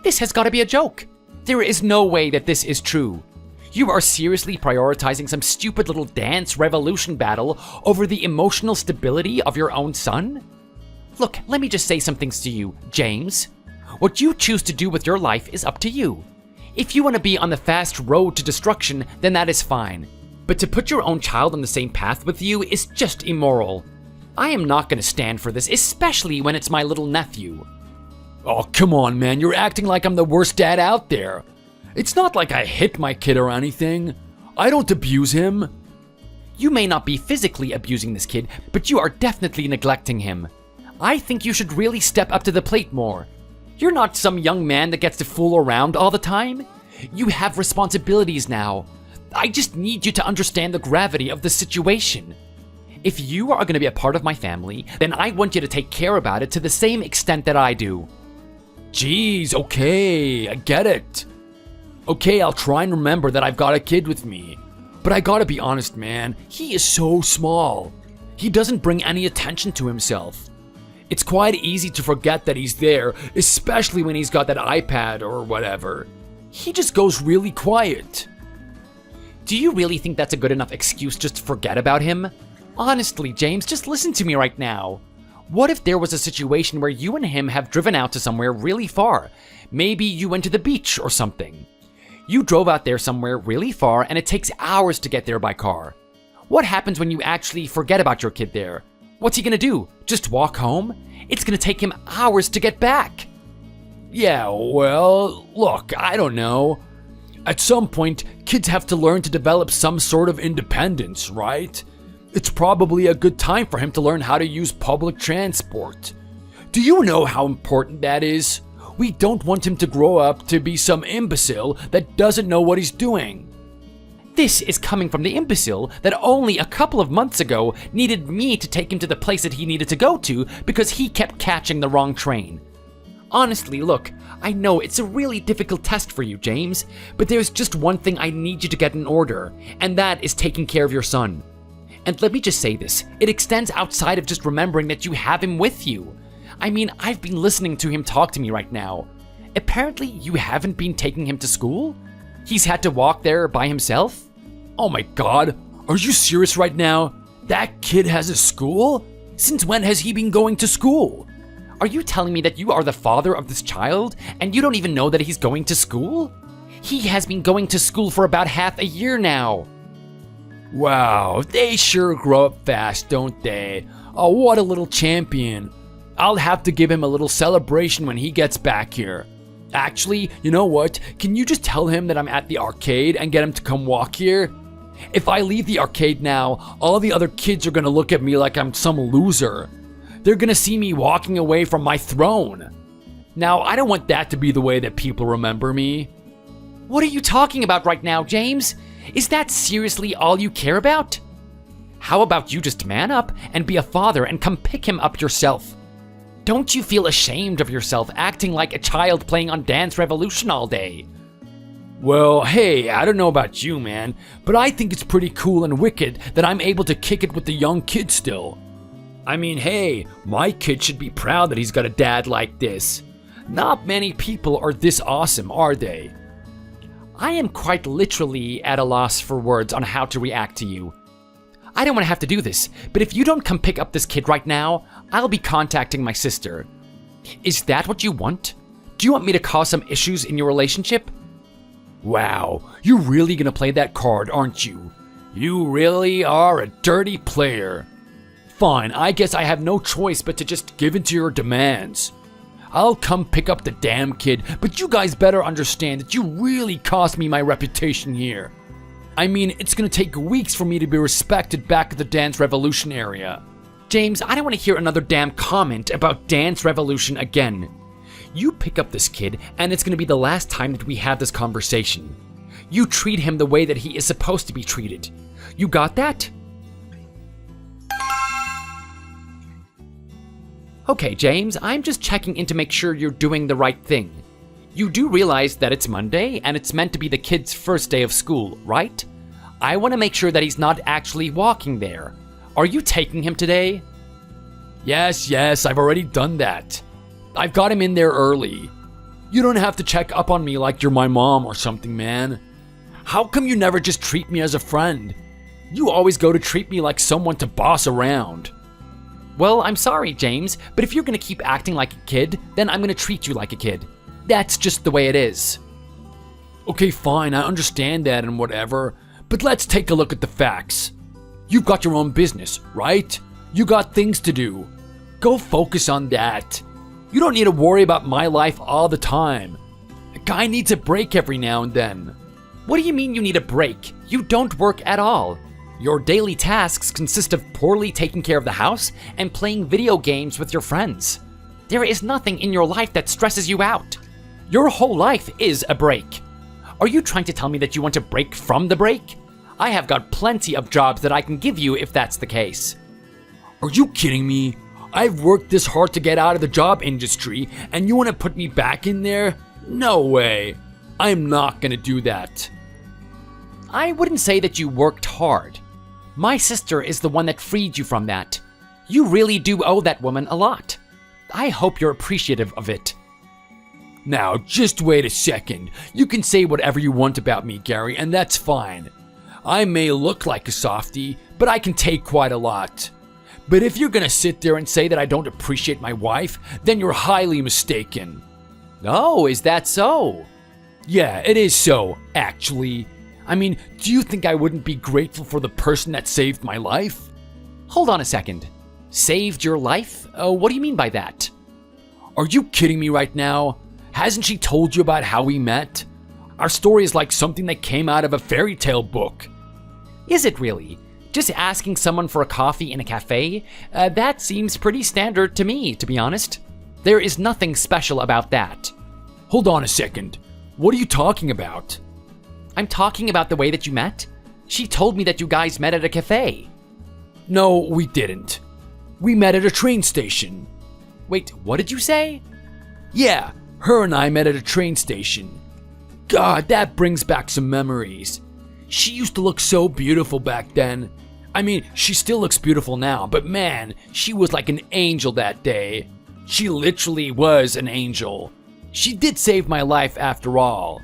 Speaker 2: This has got to be a joke. There is no way that this is true. You are seriously prioritizing some stupid little dance revolution battle over the emotional stability of your own son? Look, let me just say some things to you, James. What you choose to do with your life is up to you. If you want to be on the fast road to destruction, then that is fine. But to put your own child on the same path with you is just immoral. I am not going to stand for this, especially when it's my little nephew.
Speaker 1: Oh, come on, man. You're acting like I'm the worst dad out there. It's not like I hit my kid or anything. I don't abuse him.
Speaker 2: You may not be physically abusing this kid, but you are definitely neglecting him. I think you should really step up to the plate more. You're not some young man that gets to fool around all the time. You have responsibilities now. I just need you to understand the gravity of the situation. If you are going to be a part of my family, then I want you to take care about it to the same extent that I do.
Speaker 1: Jeez, okay, I get it. Okay, I'll try and remember that I've got a kid with me. But I gotta be honest, man, he is so small. He doesn't bring any attention to himself. It's quite easy to forget that he's there, especially when he's got that iPad or whatever. He just goes really quiet.
Speaker 2: Do you really think that's a good enough excuse just to forget about him? Honestly, James, just listen to me right now. What if there was a situation where you and him have driven out to somewhere really far? Maybe you went to the beach or something. You drove out there somewhere really far and it takes hours to get there by car. What happens when you actually forget about your kid there? What's he gonna do? Just walk home? It's gonna take him hours to get back.
Speaker 1: Yeah, well, look, I don't know. At some point, kids have to learn to develop some sort of independence, right? It's probably a good time for him to learn how to use public transport. Do you know how important that is? We don't want him to grow up to be some imbecile that doesn't know what he's doing.
Speaker 2: This is coming from the imbecile that only a couple of months ago needed me to take him to the place that he needed to go to because he kept catching the wrong train. Honestly, look, I know it's a really difficult test for you, James, but there's just one thing I need you to get in order, and that is taking care of your son. And let me just say this, it extends outside of just remembering that you have him with you. I mean, I've been listening to him talk to me right now. Apparently, you haven't been taking him to school? He's had to walk there by himself?
Speaker 1: Oh my god, are you serious right now? That kid has a school? Since when has he been going to school?
Speaker 2: Are you telling me that you are the father of this child and you don't even know that he's going to school? He has been going to school for about half a year now.
Speaker 1: Wow, they sure grow up fast, don't they? Oh, what a little champion. I'll have to give him a little celebration when he gets back here. Actually, you know what? Can you just tell him that I'm at the arcade and get him to come walk here? If I leave the arcade now, all the other kids are gonna look at me like I'm some loser. They're gonna see me walking away from my throne. Now, I don't want that to be the way that people remember me.
Speaker 2: What are you talking about right now, James? Is that seriously all you care about? How about you just man up and be a father and come pick him up yourself? Don't you feel ashamed of yourself acting like a child playing on Dance Revolution all day?
Speaker 1: Well, hey, I don't know about you, man, but I think it's pretty cool and wicked that I'm able to kick it with the young kid still. I mean, hey, my kid should be proud that he's got a dad like this. Not many people are this awesome, are they?
Speaker 2: I am quite literally at a loss for words on how to react to you. I don't want to have to do this, but if you don't come pick up this kid right now, I'll be contacting my sister. Is that what you want? Do you want me to cause some issues in your relationship?
Speaker 1: Wow, you're really gonna play that card, aren't you? You really are a dirty player. Fine, I guess I have no choice but to just give in to your demands. I'll come pick up the damn kid, but you guys better understand that you really cost me my reputation here. I mean, it's gonna take weeks for me to be respected back at the Dance Revolution area.
Speaker 2: James, I don't want to hear another damn comment about Dance Revolution again. You pick up this kid, and it's gonna be the last time that we have this conversation. You treat him the way that he is supposed to be treated. You got that? Okay, James, I'm just checking in to make sure you're doing the right thing. You do realize that it's Monday, and it's meant to be the kid's first day of school, right? I want to make sure that he's not actually walking there. Are you taking him today?
Speaker 1: Yes, I've already done that. I've got him in there early. You don't have to check up on me like you're my mom or something, man. How come you never just treat me as a friend? You always go to treat me like someone to boss around.
Speaker 2: Well, I'm sorry, James, but if you're gonna keep acting like a kid, then I'm gonna treat you like a kid. That's just the way it is.
Speaker 1: Okay, fine, I understand that and whatever, but let's take a look at the facts. You've got your own business, right? You got things to do. Go focus on that. You don't need to worry about my life all the time. A guy needs a break every now and then.
Speaker 2: What do you mean you need a break? You don't work at all. Your daily tasks consist of poorly taking care of the house and playing video games with your friends. There is nothing in your life that stresses you out. Your whole life is a break. Are you trying to tell me that you want to break from the break? I have got plenty of jobs that I can give you if that's the case.
Speaker 1: Are you kidding me? I've worked this hard to get out of the job industry, and you want to put me back in there? No way. I'm not gonna do that.
Speaker 2: I wouldn't say that you worked hard. My sister is the one that freed you from that. You really do owe that woman a lot. I hope you're appreciative of it.
Speaker 1: Now, just wait a second. You can say whatever you want about me, Gary, and that's fine. I may look like a softie, but I can take quite a lot. But if you're gonna sit there and say that I don't appreciate my wife, then you're highly mistaken.
Speaker 2: Oh, is that so?
Speaker 1: Yeah, it is so, actually. I mean, do you think I wouldn't be grateful for the person that saved my life?
Speaker 2: Hold on a second. Saved your life? What do you mean by that?
Speaker 1: Are you kidding me right now? Hasn't she told you about how we met? Our story is like something that came out of a fairy tale book.
Speaker 2: Is it really? Just asking someone for a coffee in a cafe? That seems pretty standard to me, to be honest. There is nothing special about that.
Speaker 1: Hold on a second. What are you talking about?
Speaker 2: I'm talking about the way that you met. She told me that you guys met at a cafe.
Speaker 1: No, we didn't. We met at a train station.
Speaker 2: Wait, what did you say?
Speaker 1: Yeah, her and I met at a train station. God, that brings back some memories. She used to look so beautiful back then. I mean, she still looks beautiful now, but man, she was like an angel that day. She literally was an angel. She did save my life after all.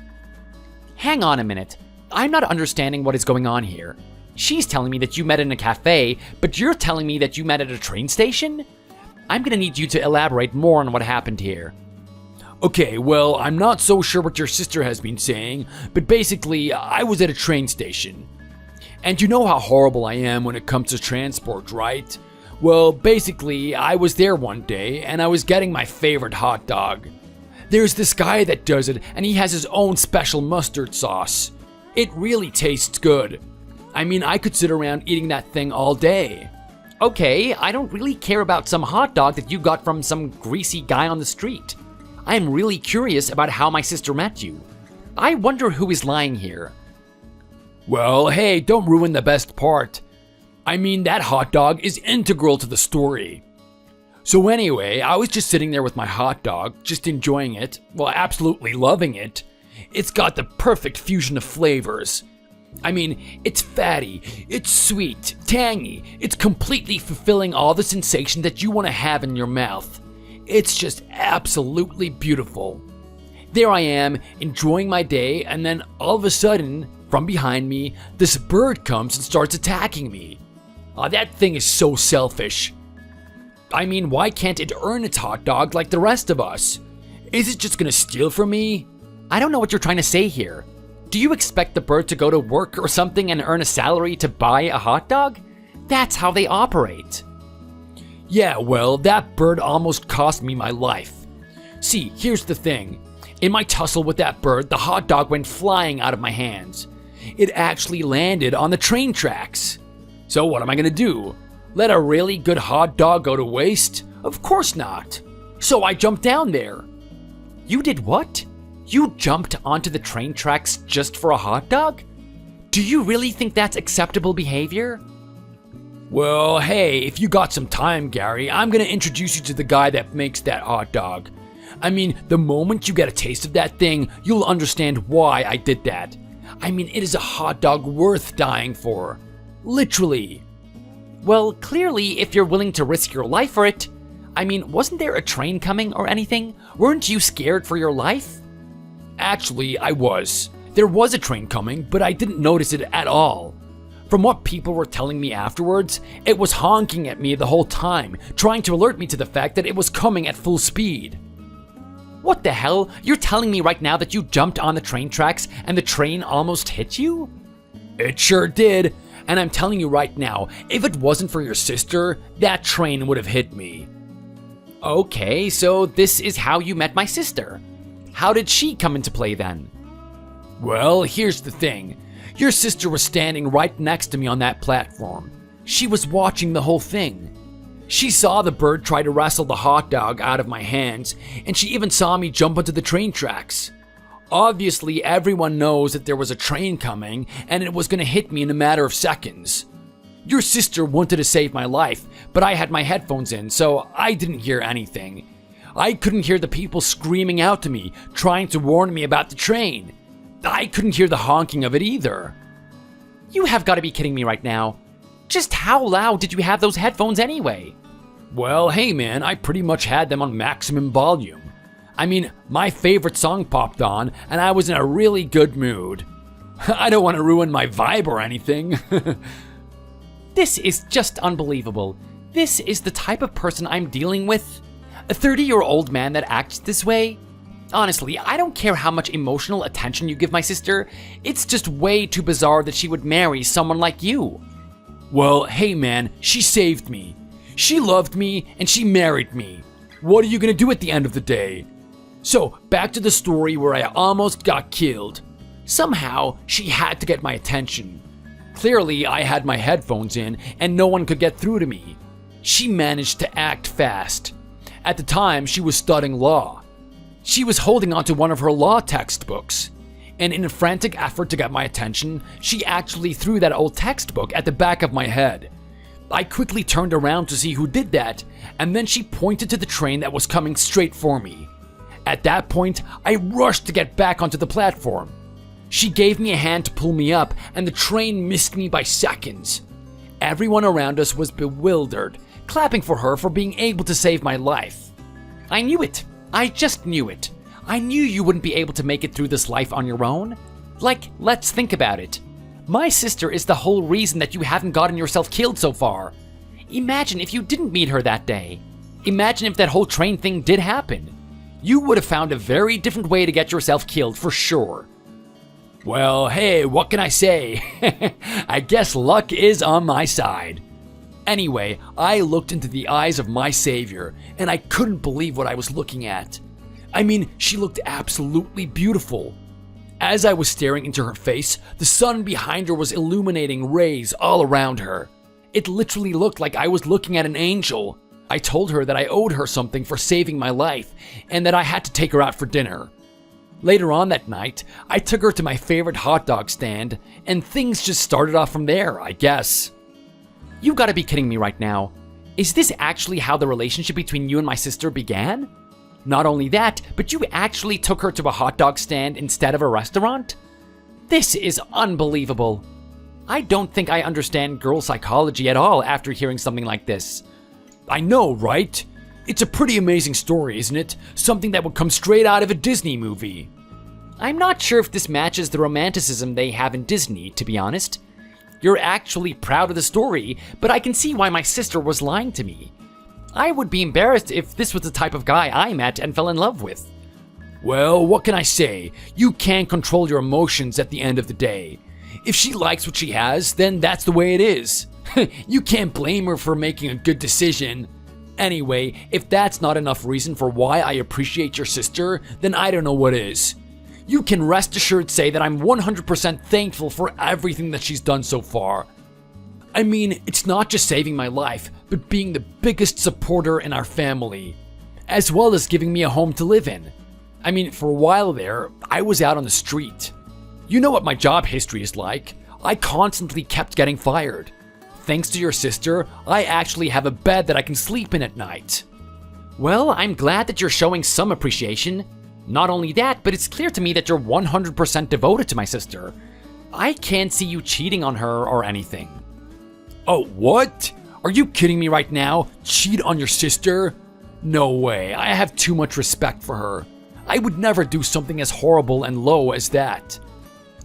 Speaker 2: Hang on a minute. I'm not understanding what is going on here. She's telling me that you met in a cafe, but you're telling me that you met at a train station? I'm gonna need you to elaborate more on what happened here.
Speaker 1: Okay, well, I'm not so sure what your sister has been saying, but basically, I was at a train station. And you know how horrible I am when it comes to transport, right? Well, basically, I was there one day, and I was getting my favorite hot dog. There's this guy that does it, and he has his own special mustard sauce. It really tastes good. I mean, I could sit around eating that thing all day.
Speaker 2: Okay, I don't really care about some hot dog that you got from some greasy guy on the street. I am really curious about how my sister met you. I wonder who is lying here.
Speaker 1: Well, hey, don't ruin the best part. I mean, that hot dog is integral to the story. So anyway, I was just sitting there with my hot dog, just enjoying it. Well, absolutely loving it. It's got the perfect fusion of flavors. I mean, it's fatty, it's sweet, tangy, it's completely fulfilling all the sensation that you want to have in your mouth. It's just absolutely beautiful. There I am, enjoying my day, and then all of a sudden, from behind me, this bird comes and starts attacking me. That thing is so selfish. I mean, why can't it earn its hot dog like the rest of us? Is it just gonna steal from me?
Speaker 2: I don't know what you're trying to say here. Do you expect the bird to go to work or something and earn a salary to buy a hot dog? That's how they operate.
Speaker 1: Yeah, well, that bird almost cost me my life. See, here's the thing. In my tussle with that bird, the hot dog went flying out of my hands. It actually landed on the train tracks. So what am I gonna do? Let a really good hot dog go to waste? Of course not. So I jumped down there.
Speaker 2: You did what? You jumped onto the train tracks just for a hot dog? Do you really think that's acceptable behavior?
Speaker 1: Well, hey, if you got some time, Gary, I'm gonna introduce you to the guy that makes that hot dog. I mean, the moment you get a taste of that thing, you'll understand why I did that. I mean, it is a hot dog worth dying for. Literally.
Speaker 2: Well, clearly, if you're willing to risk your life for it. I mean, wasn't there a train coming or anything? Weren't you scared for your life?
Speaker 1: Actually, I was. There was a train coming, but I didn't notice it at all. From what people were telling me afterwards, it was honking at me the whole time, trying to alert me to the fact that it was coming at full speed.
Speaker 2: What the hell? You're telling me right now that you jumped on the train tracks and the train almost hit you?
Speaker 1: It sure did. And I'm telling you right now, if it wasn't for your sister, that train would have hit me.
Speaker 2: Okay, so this is how you met my sister. How did she come into play then?
Speaker 1: Well, here's the thing. Your sister was standing right next to me on that platform. She was watching the whole thing. She saw the bird try to wrestle the hot dog out of my hands, and she even saw me jump onto the train tracks. Obviously, everyone knows that there was a train coming, and it was going to hit me in a matter of seconds. Your sister wanted to save my life, but I had my headphones in, so I didn't hear anything. I couldn't hear the people screaming out to me, trying to warn me about the train. I couldn't hear the honking of it either.
Speaker 2: You have got to be kidding me right now. Just how loud did you have those headphones anyway?
Speaker 1: Well, hey man, I pretty much had them on maximum volume. I mean, my favorite song popped on, and I was in a really good mood. I don't want to ruin my vibe or anything.
Speaker 2: This is just unbelievable. This is the type of person I'm dealing with? A 30-year-old man that acts this way? Honestly, I don't care how much emotional attention you give my sister. It's just way too bizarre that she would marry someone like you.
Speaker 1: Well, hey man, she saved me. She loved me, and she married me. What are you gonna do at the end of the day? So, back to the story where I almost got killed. Somehow, she had to get my attention. Clearly, I had my headphones in, and no one could get through to me. She managed to act fast. At the time, she was studying law. She was holding onto one of her law textbooks. And in a frantic effort to get my attention, she actually threw that old textbook at the back of my head. I quickly turned around to see who did that, and then she pointed to the train that was coming straight for me. At that point, I rushed to get back onto the platform. She gave me a hand to pull me up, and the train missed me by seconds. Everyone around us was bewildered, clapping for her for being able to save my life.
Speaker 2: I knew it. I just knew it. I knew you wouldn't be able to make it through this life on your own. Like, let's think about it. My sister is the whole reason that you haven't gotten yourself killed so far. Imagine if you didn't meet her that day. Imagine if that whole train thing did happen. You would have found a very different way to get yourself killed for sure.
Speaker 1: Well, hey, what can I say? I guess luck is on my side. Anyway, I looked into the eyes of my savior, and I couldn't believe what I was looking at. I mean, she looked absolutely beautiful. As I was staring into her face, the sun behind her was illuminating rays all around her. It literally looked like I was looking at an angel. I told her that I owed her something for saving my life, and that I had to take her out for dinner. Later on that night, I took her to my favorite hot dog stand, and things just started off from there, I guess.
Speaker 2: You've got to be kidding me right now. Is this actually how the relationship between you and my sister began? Not only that, but you actually took her to a hot dog stand instead of a restaurant? This is unbelievable. I don't think I understand girl psychology at all after hearing something like this.
Speaker 1: I know, right? It's a pretty amazing story, isn't it? Something that would come straight out of a Disney movie.
Speaker 2: I'm not sure if this matches the romanticism they have in Disney, to be honest. You're actually proud of the story, but I can see why my sister was lying to me. I would be embarrassed if this was the type of guy I met and fell in love with.
Speaker 1: Well, what can I say? You can't control your emotions at the end of the day. If she likes what she has, then that's the way it is. You can't blame her for making a good decision. Anyway, if that's not enough reason for why I appreciate your sister, then I don't know what is. You can rest assured say that I'm 100% thankful for everything that she's done so far. I mean, it's not just saving my life, but being the biggest supporter in our family, as well as giving me a home to live in. I mean, for a while there, I was out on the street. You know what my job history is like. I constantly kept getting fired. Thanks to your sister, I actually have a bed that I can sleep in at night.
Speaker 2: Well, I'm glad that you're showing some appreciation. Not only that, but it's clear to me that you're 100% devoted to my sister. I can't see you cheating on her or anything.
Speaker 1: Oh, what? Are you kidding me right now? Cheat on your sister? No way, I have too much respect for her. I would never do something as horrible and low as that.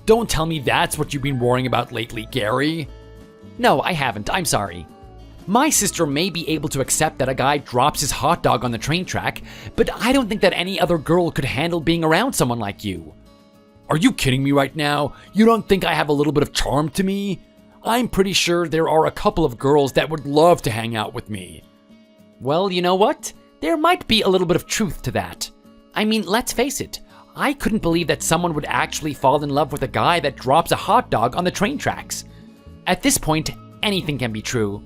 Speaker 1: Don't tell me that's what you've been worrying about lately, Gary.
Speaker 2: No, I haven't. I'm sorry. My sister may be able to accept that a guy drops his hot dog on the train track, but I don't think that any other girl could handle being around someone like you.
Speaker 1: Are you kidding me right now? You don't think I have a little bit of charm to me? I'm pretty sure there are a couple of girls that would love to hang out with me.
Speaker 2: Well, you know what? There might be a little bit of truth to that. I mean, let's face it. I couldn't believe that someone would actually fall in love with a guy that drops a hot dog on the train tracks. At this point, anything can be true.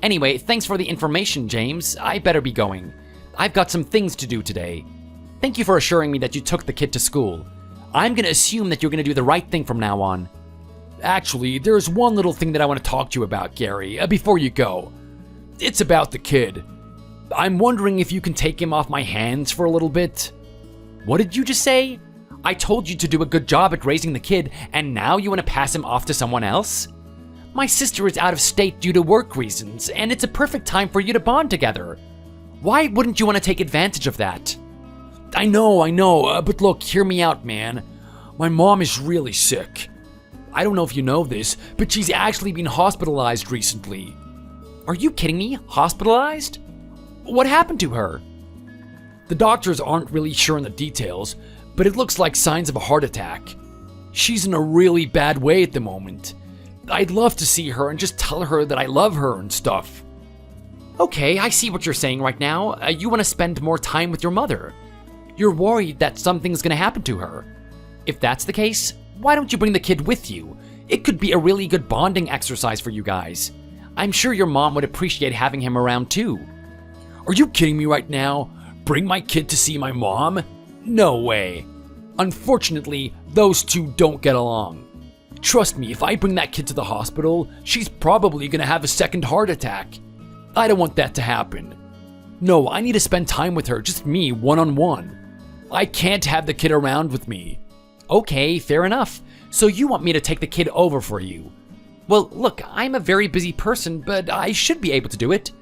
Speaker 2: Anyway, thanks for the information, James. I better be going. I've got some things to do today. Thank you for assuring me that you took the kid to school. I'm gonna assume that you're gonna do the right thing from now on.
Speaker 1: Actually, there's one little thing that I want to talk to you about, Gary, before you go. It's about the kid. I'm wondering if you can take him off my hands for a little bit.
Speaker 2: What did you just say? I told you to do a good job at raising the kid, and now you want to pass him off to someone else? My sister is out of state due to work reasons, and it's a perfect time for you to bond together. Why wouldn't you want to take advantage of that?
Speaker 1: I know, but look, hear me out, man. My mom is really sick. I don't know if you know this, but she's actually been hospitalized recently.
Speaker 2: Are you kidding me? Hospitalized? What happened to her?
Speaker 1: The doctors aren't really sure on the details, but it looks like signs of a heart attack. She's in a really bad way at the moment. I'd love to see her and just tell her that I love her and stuff.
Speaker 2: Okay, I see what you're saying right now. You want to spend more time with your mother. You're worried that something's going to happen to her. If that's the case, why don't you bring the kid with you? It could be a really good bonding exercise for you guys. I'm sure your mom would appreciate having him around too.
Speaker 1: Are you kidding me right now? Bring my kid to see my mom? No way. Unfortunately, those two don't get along. Trust me, if I bring that kid to the hospital, she's probably gonna have a second heart attack. I don't want that to happen. No, I need to spend time with her, just me, one-on-one. I can't have the kid around with me.
Speaker 2: Okay, fair enough. So you want me to take the kid over for you? Well, look, I'm a very busy person, but I should be able to do it.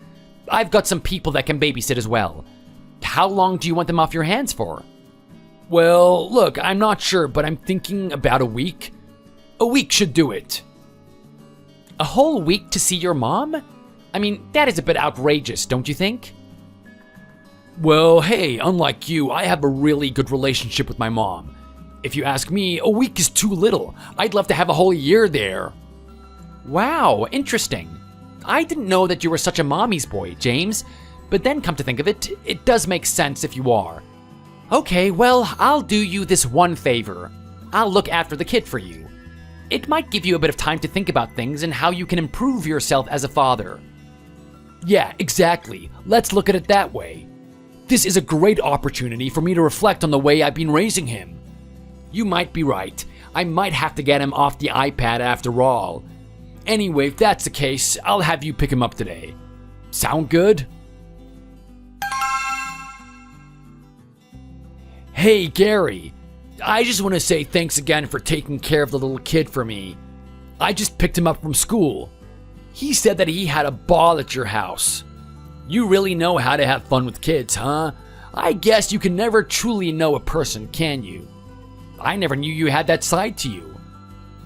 Speaker 2: I've got some people that can babysit as well. How long do you want them off your hands for?
Speaker 1: Well, look, I'm not sure, but I'm thinking about a week. A week should do it.
Speaker 2: A whole week to see your mom? I mean, that is a bit outrageous, don't you think?
Speaker 1: Well, hey, unlike you, I have a really good relationship with my mom. If you ask me, a week is too little. I'd love to have a whole year there.
Speaker 2: Wow, interesting. I didn't know that you were such a mommy's boy, James. But then come to think of it, it does make sense if you are. Okay, well, I'll do you this one favor. I'll look after the kid for you. It might give you a bit of time to think about things and how you can improve yourself as a father.
Speaker 1: Yeah, exactly. Let's look at it that way. This is a great opportunity for me to reflect on the way I've been raising him. You might be right. I might have to get him off the iPad after all. Anyway, if that's the case, I'll have you pick him up today. Sound good? Hey, Gary. I just want to say thanks again for taking care of the little kid for me. I just picked him up from school. He said that he had a ball at your house. You really know how to have fun with kids, huh? I guess you can never truly know a person, can you? I never knew you had that side to you.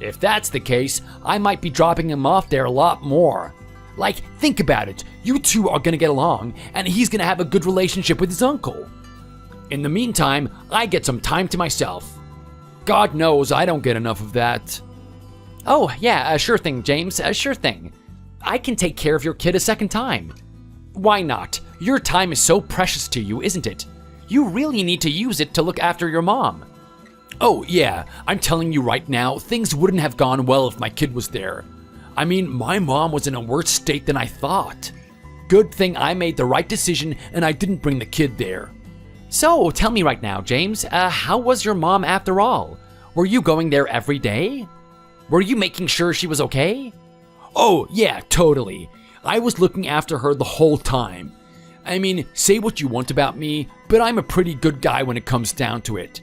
Speaker 1: If that's the case, I might be dropping him off there a lot more. Like, think about it. You two are gonna get along, and he's gonna have a good relationship with his uncle. In the meantime, I get some time to myself. God knows I don't get enough of that.
Speaker 2: Oh, yeah, sure thing, James, sure thing. I can take care of your kid a second time. Why not? Your time is so precious to you, isn't it? You really need to use it to look after your mom.
Speaker 1: Oh, yeah, I'm telling you right now, things wouldn't have gone well if my kid was there. I mean, my mom was in a worse state than I thought. Good thing I made the right decision and I didn't bring the kid there.
Speaker 2: So, tell me right now, James, how was your mom after all? Were you going there every day? Were you making sure she was okay?
Speaker 1: Oh, yeah, totally. I was looking after her the whole time. I mean, say what you want about me, but I'm a pretty good guy when it comes down to it.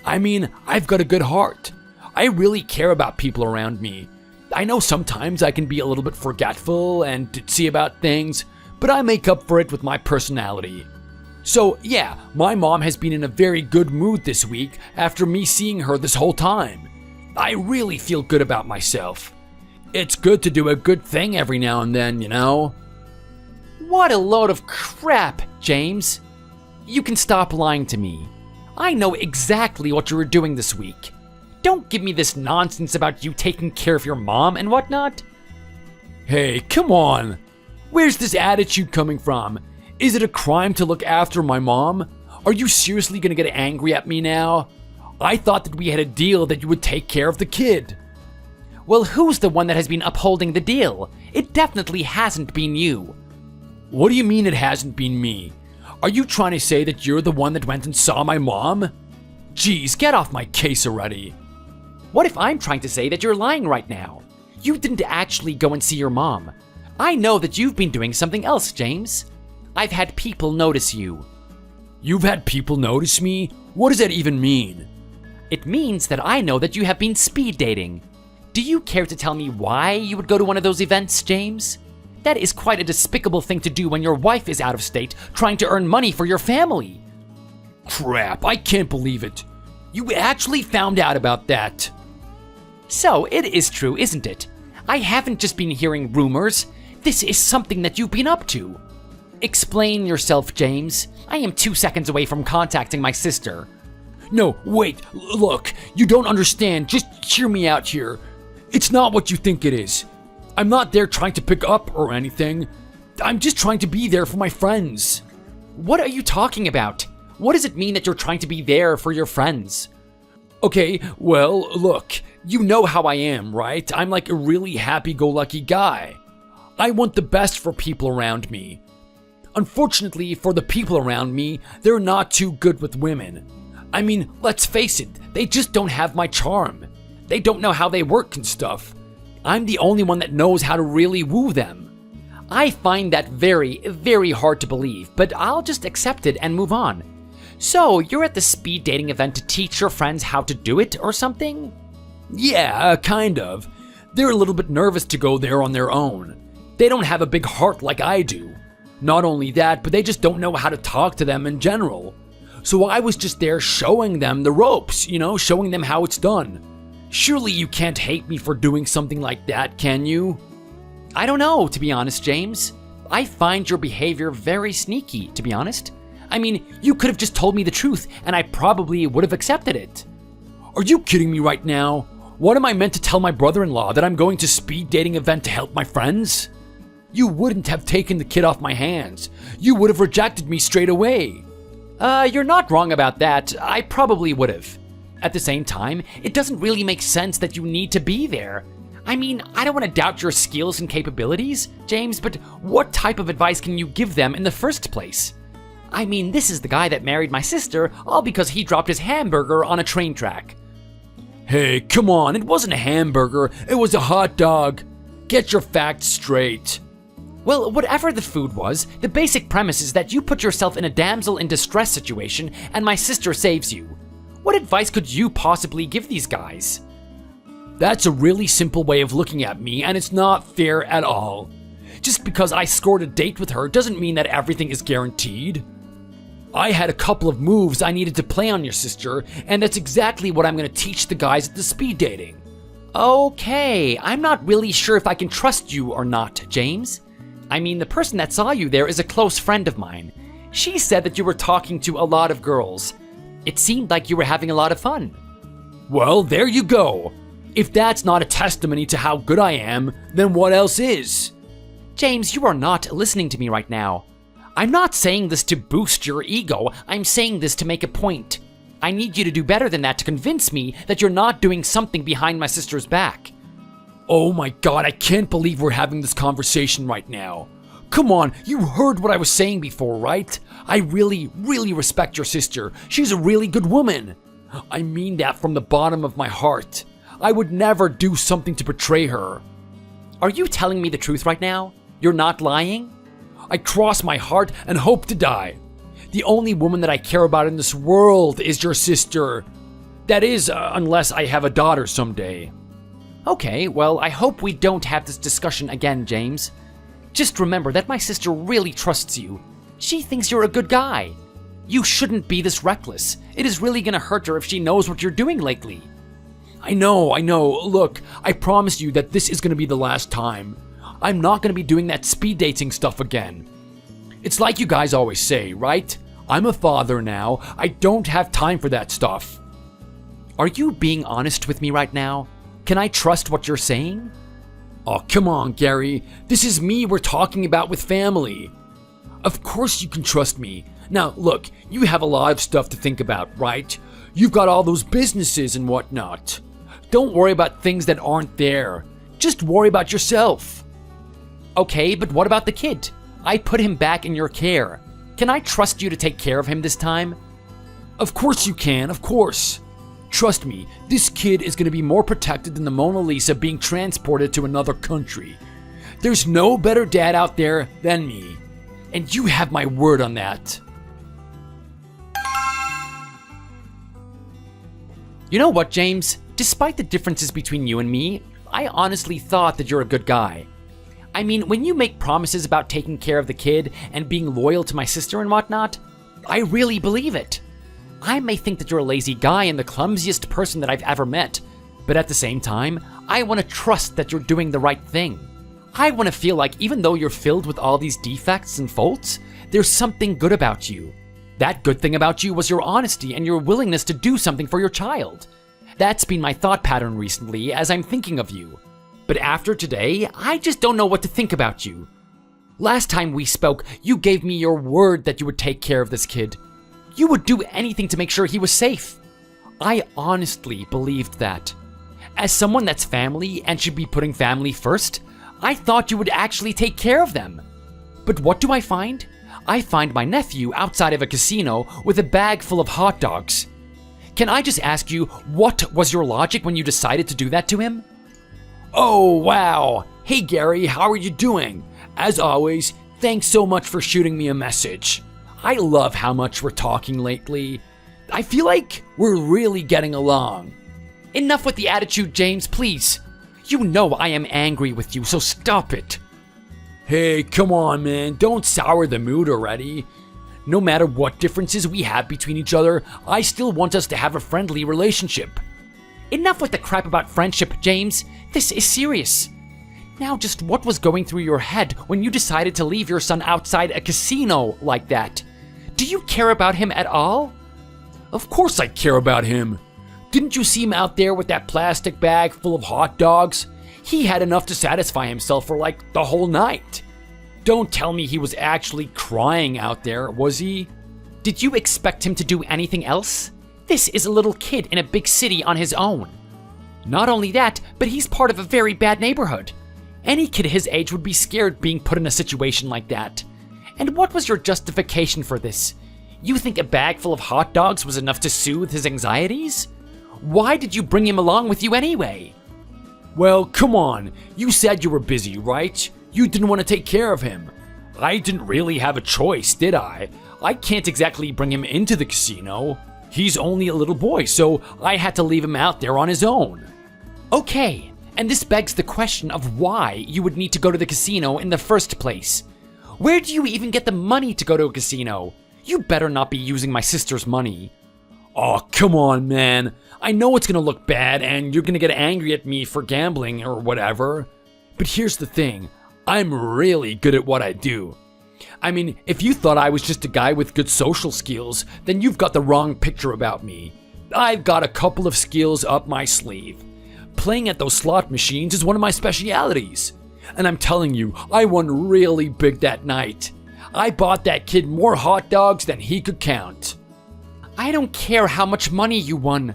Speaker 1: I mean, I've got a good heart. I really care about people around me. I know sometimes I can be a little bit forgetful and ditzy about things, but I make up for it with my personality. So yeah, my mom has been in a very good mood this week after me seeing her this whole time. I really feel good about myself. It's good to do a good thing every now and then, you know?
Speaker 2: What a load of crap, James. You can stop lying to me. I know exactly what you were doing this week. Don't give me this nonsense about you taking care of your mom and whatnot.
Speaker 1: Hey, come on. Where's this attitude coming from? Is it a crime to look after my mom? Are you seriously gonna get angry at me now? I thought that we had a deal that you would take care of the kid.
Speaker 2: Well, who's the one that has been upholding the deal? It definitely hasn't been you.
Speaker 1: What do you mean it hasn't been me? Are you trying to say that you're the one that went and saw my mom? Jeez, get off my case already.
Speaker 2: What if I'm trying to say that you're lying right now? You didn't actually go and see your mom. I know that you've been doing something else, James. I've had people notice you.
Speaker 1: You've had people notice me? What does that even mean?
Speaker 2: It means that I know that you have been speed dating. Do you care to tell me why you would go to one of those events, James? That is quite a despicable thing to do when your wife is out of state trying to earn money for your family.
Speaker 1: Crap, I can't believe it. You actually found out about that.
Speaker 2: So, it is true, isn't it? I haven't just been hearing rumors. This is something that you've been up to. Explain yourself, James. I am 2 seconds away from contacting my sister.
Speaker 1: No, wait, look, you don't understand. Just hear me out here. It's not what you think it is. I'm not there trying to pick up or anything. I'm just trying to be there for my friends.
Speaker 2: What are you talking about? What does it mean that you're trying to be there for your friends?
Speaker 1: Okay, well, look, you know how I am, right? I'm like a really happy-go-lucky guy. I want the best for people around me. Unfortunately, for the people around me, they're not too good with women. I mean, let's face it, they just don't have my charm. They don't know how they work and stuff. I'm the only one that knows how to really woo them. I find that very, very hard to believe, but I'll just accept it and move on. So, you're at the speed dating event to teach your friends how to do it or something? Yeah, kind of. They're a little bit nervous to go there on their own. They don't have a big heart like I do. Not only that, but they just don't know how to talk to them in general. So I was just there showing them the ropes, showing them how it's done. Surely you can't hate me for doing something like that, can you?
Speaker 2: I don't know, to be honest, James. I find your behavior very sneaky, to be honest. I mean, you could have just told me the truth, and I probably would have accepted it.
Speaker 1: Are you kidding me right now? What am I meant to tell my brother-in-law, that I'm going to speed dating event to help my friends? You wouldn't have taken the kid off my hands. You would have rejected me straight away.
Speaker 2: You're not wrong about that. I probably would have. At the same time, it doesn't really make sense that you need to be there. I mean, I don't want to doubt your skills and capabilities, James, but what type of advice can you give them in the first place? I mean, this is the guy that married my sister, all because he dropped his hamburger on a train track.
Speaker 1: Hey, come on, it wasn't a hamburger, it was a hot dog. Get your facts straight.
Speaker 2: Well, whatever the food was, the basic premise is that you put yourself in a damsel in distress situation and my sister saves you. What advice could you possibly give these guys?
Speaker 1: That's a really simple way of looking at me, and it's not fair at all. Just because I scored a date with her doesn't mean that everything is guaranteed. I had a couple of moves I needed to play on your sister, and that's exactly what I'm going to teach the guys at the speed dating.
Speaker 2: Okay, I'm not really sure if I can trust you or not, James. I mean, the person that saw you there is a close friend of mine. She said that you were talking to a lot of girls. It seemed like you were having a lot of fun.
Speaker 1: Well, there you go. If that's not a testimony to how good I am, then what else is?
Speaker 2: James, you are not listening to me right now. I'm not saying this to boost your ego. I'm saying this to make a point. I need you to do better than that to convince me that you're not doing something behind my sister's back.
Speaker 1: Oh my god, I can't believe we're having this conversation right now. Come on, you heard what I was saying before, right? I really, really respect your sister. She's a really good woman. I mean that from the bottom of my heart. I would never do something to betray her.
Speaker 2: Are you telling me the truth right now? You're not lying?
Speaker 1: I cross my heart and hope to die. The only woman that I care about in this world is your sister. That is, unless I have a daughter someday.
Speaker 2: Okay, well, I hope we don't have this discussion again, James. Just remember that my sister really trusts you. She thinks you're a good guy. You shouldn't be this reckless. It is really gonna hurt her if she knows what you're doing lately.
Speaker 1: I know. Look, I promise you that this is gonna be the last time. I'm not gonna be doing that speed dating stuff again. It's like you guys always say, right? I'm a father now. I don't have time for that stuff.
Speaker 2: Are you being honest with me right now? Can I trust what you're saying?
Speaker 1: Oh, come on, Gary. This is me we're talking about with family. Of course you can trust me. Now, look, you have a lot of stuff to think about, right? You've got all those businesses and whatnot. Don't worry about things that aren't there. Just worry about yourself.
Speaker 2: Okay, but what about the kid? I put him back in your care. Can I trust you to take care of him this time?
Speaker 1: Of course you can, of course. Trust me, this kid is going to be more protected than the Mona Lisa being transported to another country. There's no better dad out there than me. And you have my word on that.
Speaker 2: You know what, James? Despite the differences between you and me, I honestly thought that you're a good guy. I mean, when you make promises about taking care of the kid and being loyal to my sister and whatnot, I really believe it. I may think that you're a lazy guy and the clumsiest person that I've ever met, but at the same time, I want to trust that you're doing the right thing. I want to feel like even though you're filled with all these defects and faults, there's something good about you. That good thing about you was your honesty and your willingness to do something for your child. That's been my thought pattern recently as I'm thinking of you. But after today, I just don't know what to think about you. Last time we spoke, you gave me your word that you would take care of this kid. You would do anything to make sure he was safe. I honestly believed that. As someone that's family and should be putting family first, I thought you would actually take care of them. But what do I find? I find my nephew outside of a casino with a bag full of hot dogs. Can I just ask you, what was your logic when you decided to do that to him?
Speaker 1: Oh, wow. Hey, Gary, how are you doing? As always, thanks so much for shooting me a message. I love how much we're talking lately. I feel like we're really getting along.
Speaker 2: Enough with the attitude, James, please. You know I am angry with you, so stop it.
Speaker 1: Hey, come on, man. Don't sour the mood already. No matter what differences we have between each other, I still want us to have a friendly relationship.
Speaker 2: Enough with the crap about friendship, James. This is serious. Now, just what was going through your head when you decided to leave your son outside a casino like that? Do you care about him at all?
Speaker 1: Of course I care about him. Didn't you see him out there with that plastic bag full of hot dogs? He had enough to satisfy himself for like the whole night. Don't tell me he was actually crying out there, was he?
Speaker 2: Did you expect him to do anything else? This is a little kid in a big city on his own. Not only that, but he's part of a very bad neighborhood. Any kid his age would be scared being put in a situation like that. And what was your justification for this? You think a bag full of hot dogs was enough to soothe his anxieties? Why did you bring him along with you anyway?
Speaker 1: Well, come on. You said you were busy, right? You didn't want to take care of him. I didn't really have a choice, did I? I can't exactly bring him into the casino. He's only a little boy, so I had to leave him out there on his own.
Speaker 2: Okay, and this begs the question of why you would need to go to the casino in the first place. Where do you even get the money to go to a casino? You better not be using my sister's money.
Speaker 1: Oh, come on, man. I know it's gonna look bad and you're gonna get angry at me for gambling or whatever. But here's the thing. I'm really good at what I do. I mean, if you thought I was just a guy with good social skills, then you've got the wrong picture about me. I've got a couple of skills up my sleeve. Playing at those slot machines is one of my specialities. And I'm telling you, I won really big that night. I bought that kid more hot dogs than he could count.
Speaker 2: I don't care how much money you won.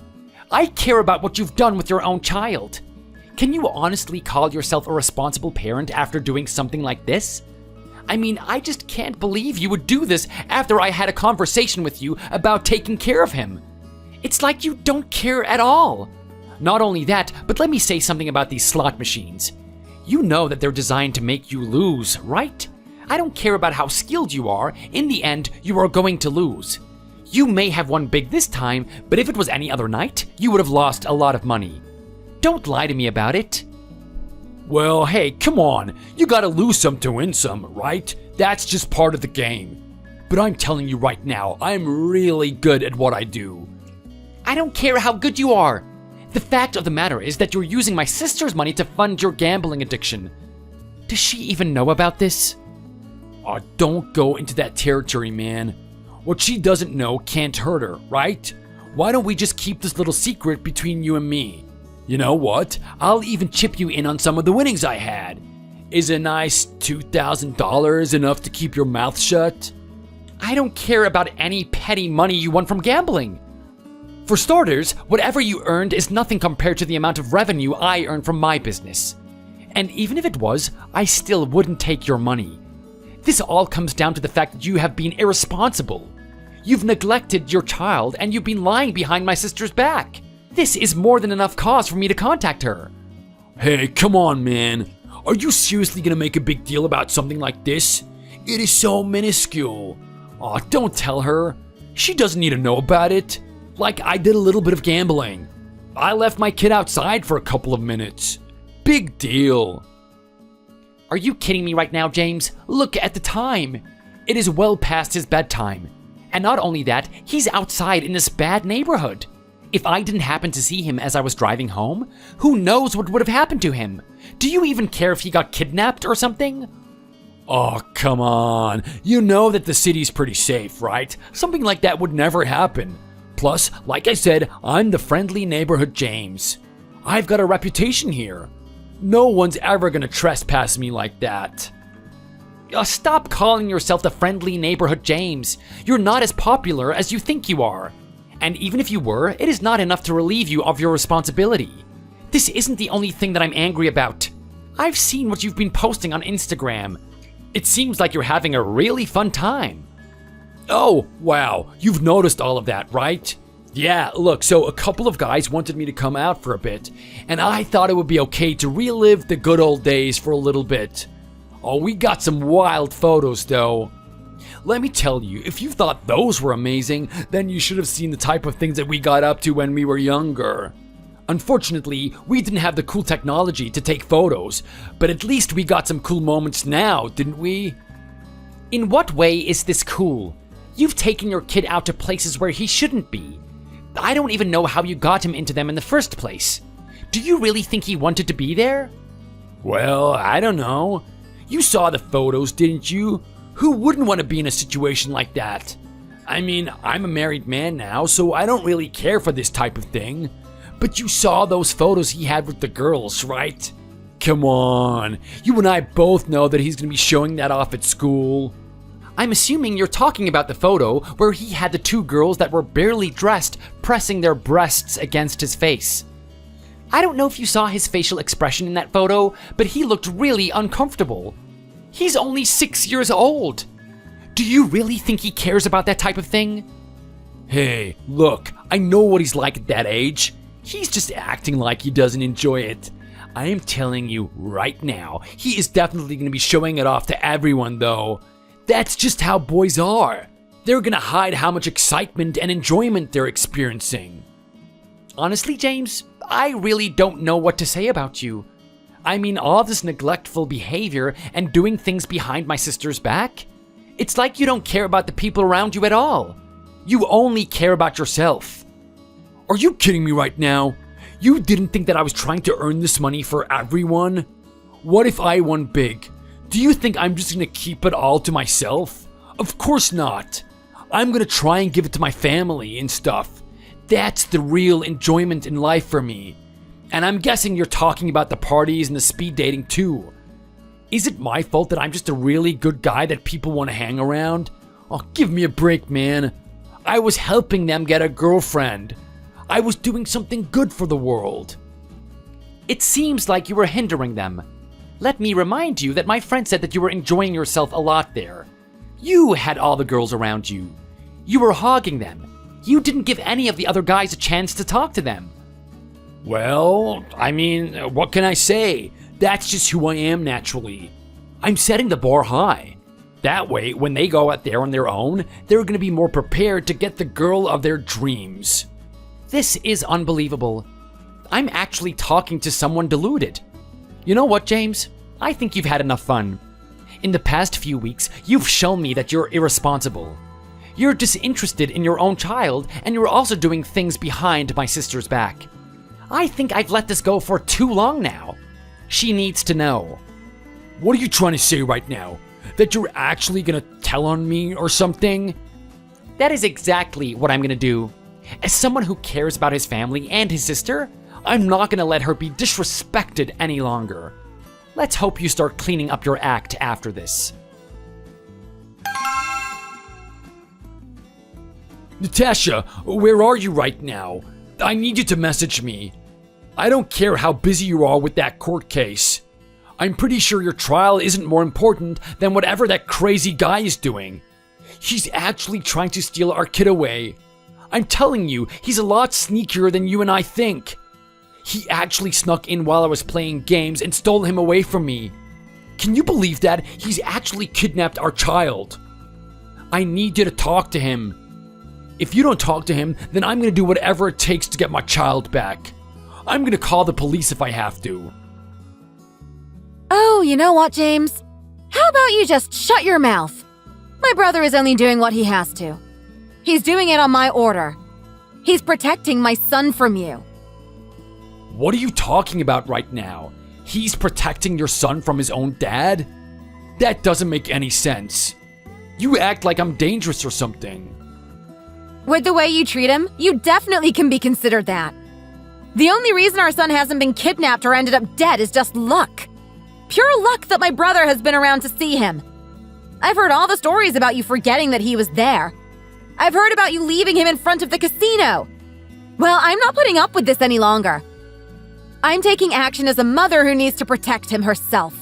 Speaker 2: I care about what you've done with your own child. Can you honestly call yourself a responsible parent after doing something like this? I mean, I just can't believe you would do this after I had a conversation with you about taking care of him. It's like you don't care at all. Not only that, but let me say something about these slot machines. You know that they're designed to make you lose, right? I don't care about how skilled you are. In the end, you are going to lose. You may have won big this time, but if it was any other night, you would have lost a lot of money. Don't lie to me about it.
Speaker 1: Well, hey, come on. You gotta lose some to win some, right? That's just part of the game. But I'm telling you right now, I'm really good at what I do.
Speaker 2: I don't care how good you are. The fact of the matter is that you're using my sister's money to fund your gambling addiction. Does she even know about this?
Speaker 1: Oh, don't go into that territory, man. What she doesn't know can't hurt her, right? Why don't we just keep this little secret between you and me? You know what? I'll even chip you in on some of the winnings I had. Is a nice $2,000 enough to keep your mouth shut?
Speaker 2: I don't care about any petty money you won from gambling. For starters, whatever you earned is nothing compared to the amount of revenue I earn from my business. And even if it was, I still wouldn't take your money. This all comes down to the fact that you have been irresponsible. You've neglected your child and you've been lying behind my sister's back. This is more than enough cause for me to contact her.
Speaker 1: Hey, come on, man. Are you seriously gonna make a big deal about something like this? It is so minuscule. Aw, don't tell her. She doesn't need to know about it. Like I did a little bit of gambling. I left my kid outside for a couple of minutes. Big deal.
Speaker 2: Are you kidding me right now, James? Look at the time. It is well past his bedtime. And not only that, he's outside in this bad neighborhood. If I didn't happen to see him as I was driving home, who knows what would have happened to him? Do you even care if he got kidnapped or something?
Speaker 1: Oh, come on. You know that the city's pretty safe, right? Something like that would never happen. Plus, like I said, I'm the friendly neighborhood James. I've got a reputation here. No one's ever gonna trespass me like that.
Speaker 2: Stop calling yourself the friendly neighborhood James. You're not as popular as you think you are. And even if you were, it is not enough to relieve you of your responsibility. This isn't the only thing that I'm angry about. I've seen what you've been posting on Instagram. It seems like you're having a really fun time.
Speaker 1: Oh, wow. You've noticed all of that, right? Yeah, look, so a couple of guys wanted me to come out for a bit, and I thought it would be okay to relive the good old days for a little bit. Oh, we got some wild photos, though. Let me tell you, if you thought those were amazing, then you should have seen the type of things that we got up to when we were younger. Unfortunately, we didn't have the cool technology to take photos, but at least we got some cool moments now, didn't we?
Speaker 2: In what way is this cool? You've taken your kid out to places where he shouldn't be. I don't even know how you got him into them in the first place. Do you really think he wanted to be there?
Speaker 1: Well, I don't know. You saw the photos, didn't you? Who wouldn't want to be in a situation like that? I mean, I'm a married man now, so I don't really care for this type of thing. But you saw those photos he had with the girls, right? Come on, you and I both know that he's gonna be showing that off at school.
Speaker 2: I'm assuming you're talking about the photo where he had the two girls that were barely dressed pressing their breasts against his face. I don't know if you saw his facial expression in that photo, but he looked really uncomfortable. He's only 6 years old. Do you really think he cares about that type of thing?
Speaker 1: Hey, look, I know what he's like at that age. He's just acting like he doesn't enjoy it. I am telling you right now, he is definitely going to be showing it off to everyone though. That's just how boys are. They're going to hide how much excitement and enjoyment they're experiencing.
Speaker 2: Honestly, James, I really don't know what to say about you. I mean, all this neglectful behavior and doing things behind my sister's back? It's like you don't care about the people around you at all. You only care about yourself.
Speaker 1: Are you kidding me right now? You didn't think that I was trying to earn this money for everyone? What if I won big? Do you think I'm just gonna keep it all to myself? Of course not. I'm gonna try and give it to my family and stuff. That's the real enjoyment in life for me. And I'm guessing you're talking about the parties and the speed dating too. Is it my fault that I'm just a really good guy that people want to hang around? Oh, give me a break, man. I was helping them get a girlfriend. I was doing something good for the world.
Speaker 2: It seems like you were hindering them. Let me remind you that my friend said that you were enjoying yourself a lot there. You had all the girls around you. You were hogging them. You didn't give any of the other guys a chance to talk to them.
Speaker 1: Well, I mean, what can I say? That's just who I am naturally. I'm setting the bar high. That way, when they go out there on their own, they're gonna be more prepared to get the girl of their dreams.
Speaker 2: This is unbelievable. I'm actually talking to someone deluded. You know what, James? I think you've had enough fun. In the past few weeks, you've shown me that you're irresponsible. You're disinterested in your own child, and you're also doing things behind my sister's back. I think I've let this go for too long now. She needs to know.
Speaker 1: What are you trying to say right now? That you're actually gonna tell on me or something?
Speaker 2: That is exactly what I'm gonna do. As someone who cares about his family and his sister, I'm not gonna let her be disrespected any longer. Let's hope you start cleaning up your act after this.
Speaker 1: Natasha, where are you right now? I need you to message me. I don't care how busy you are with that court case. I'm pretty sure your trial isn't more important than whatever that crazy guy is doing. He's actually trying to steal our kid away. I'm telling you, he's a lot sneakier than you and I think. He actually snuck in while I was playing games and stole him away from me. Can you believe that? He's actually kidnapped our child. I need you to talk to him. If you don't talk to him, then I'm gonna do whatever it takes to get my child back. I'm gonna call the police if I have to.
Speaker 3: Oh, you know what, James? How about you just shut your mouth? My brother is only doing what he has to. He's doing it on my order. He's protecting my son from you.
Speaker 1: What are you talking about right now? He's protecting your son from his own dad? That doesn't make any sense. You act like I'm dangerous or something.
Speaker 3: With the way you treat him, you definitely can be considered that. The only reason our son hasn't been kidnapped or ended up dead is just luck. Pure luck that my brother has been around to see him. I've heard all the stories about you forgetting that he was there. I've heard about you leaving him in front of the casino. Well, I'm not putting up with this any longer. I'm taking action as a mother who needs to protect him herself.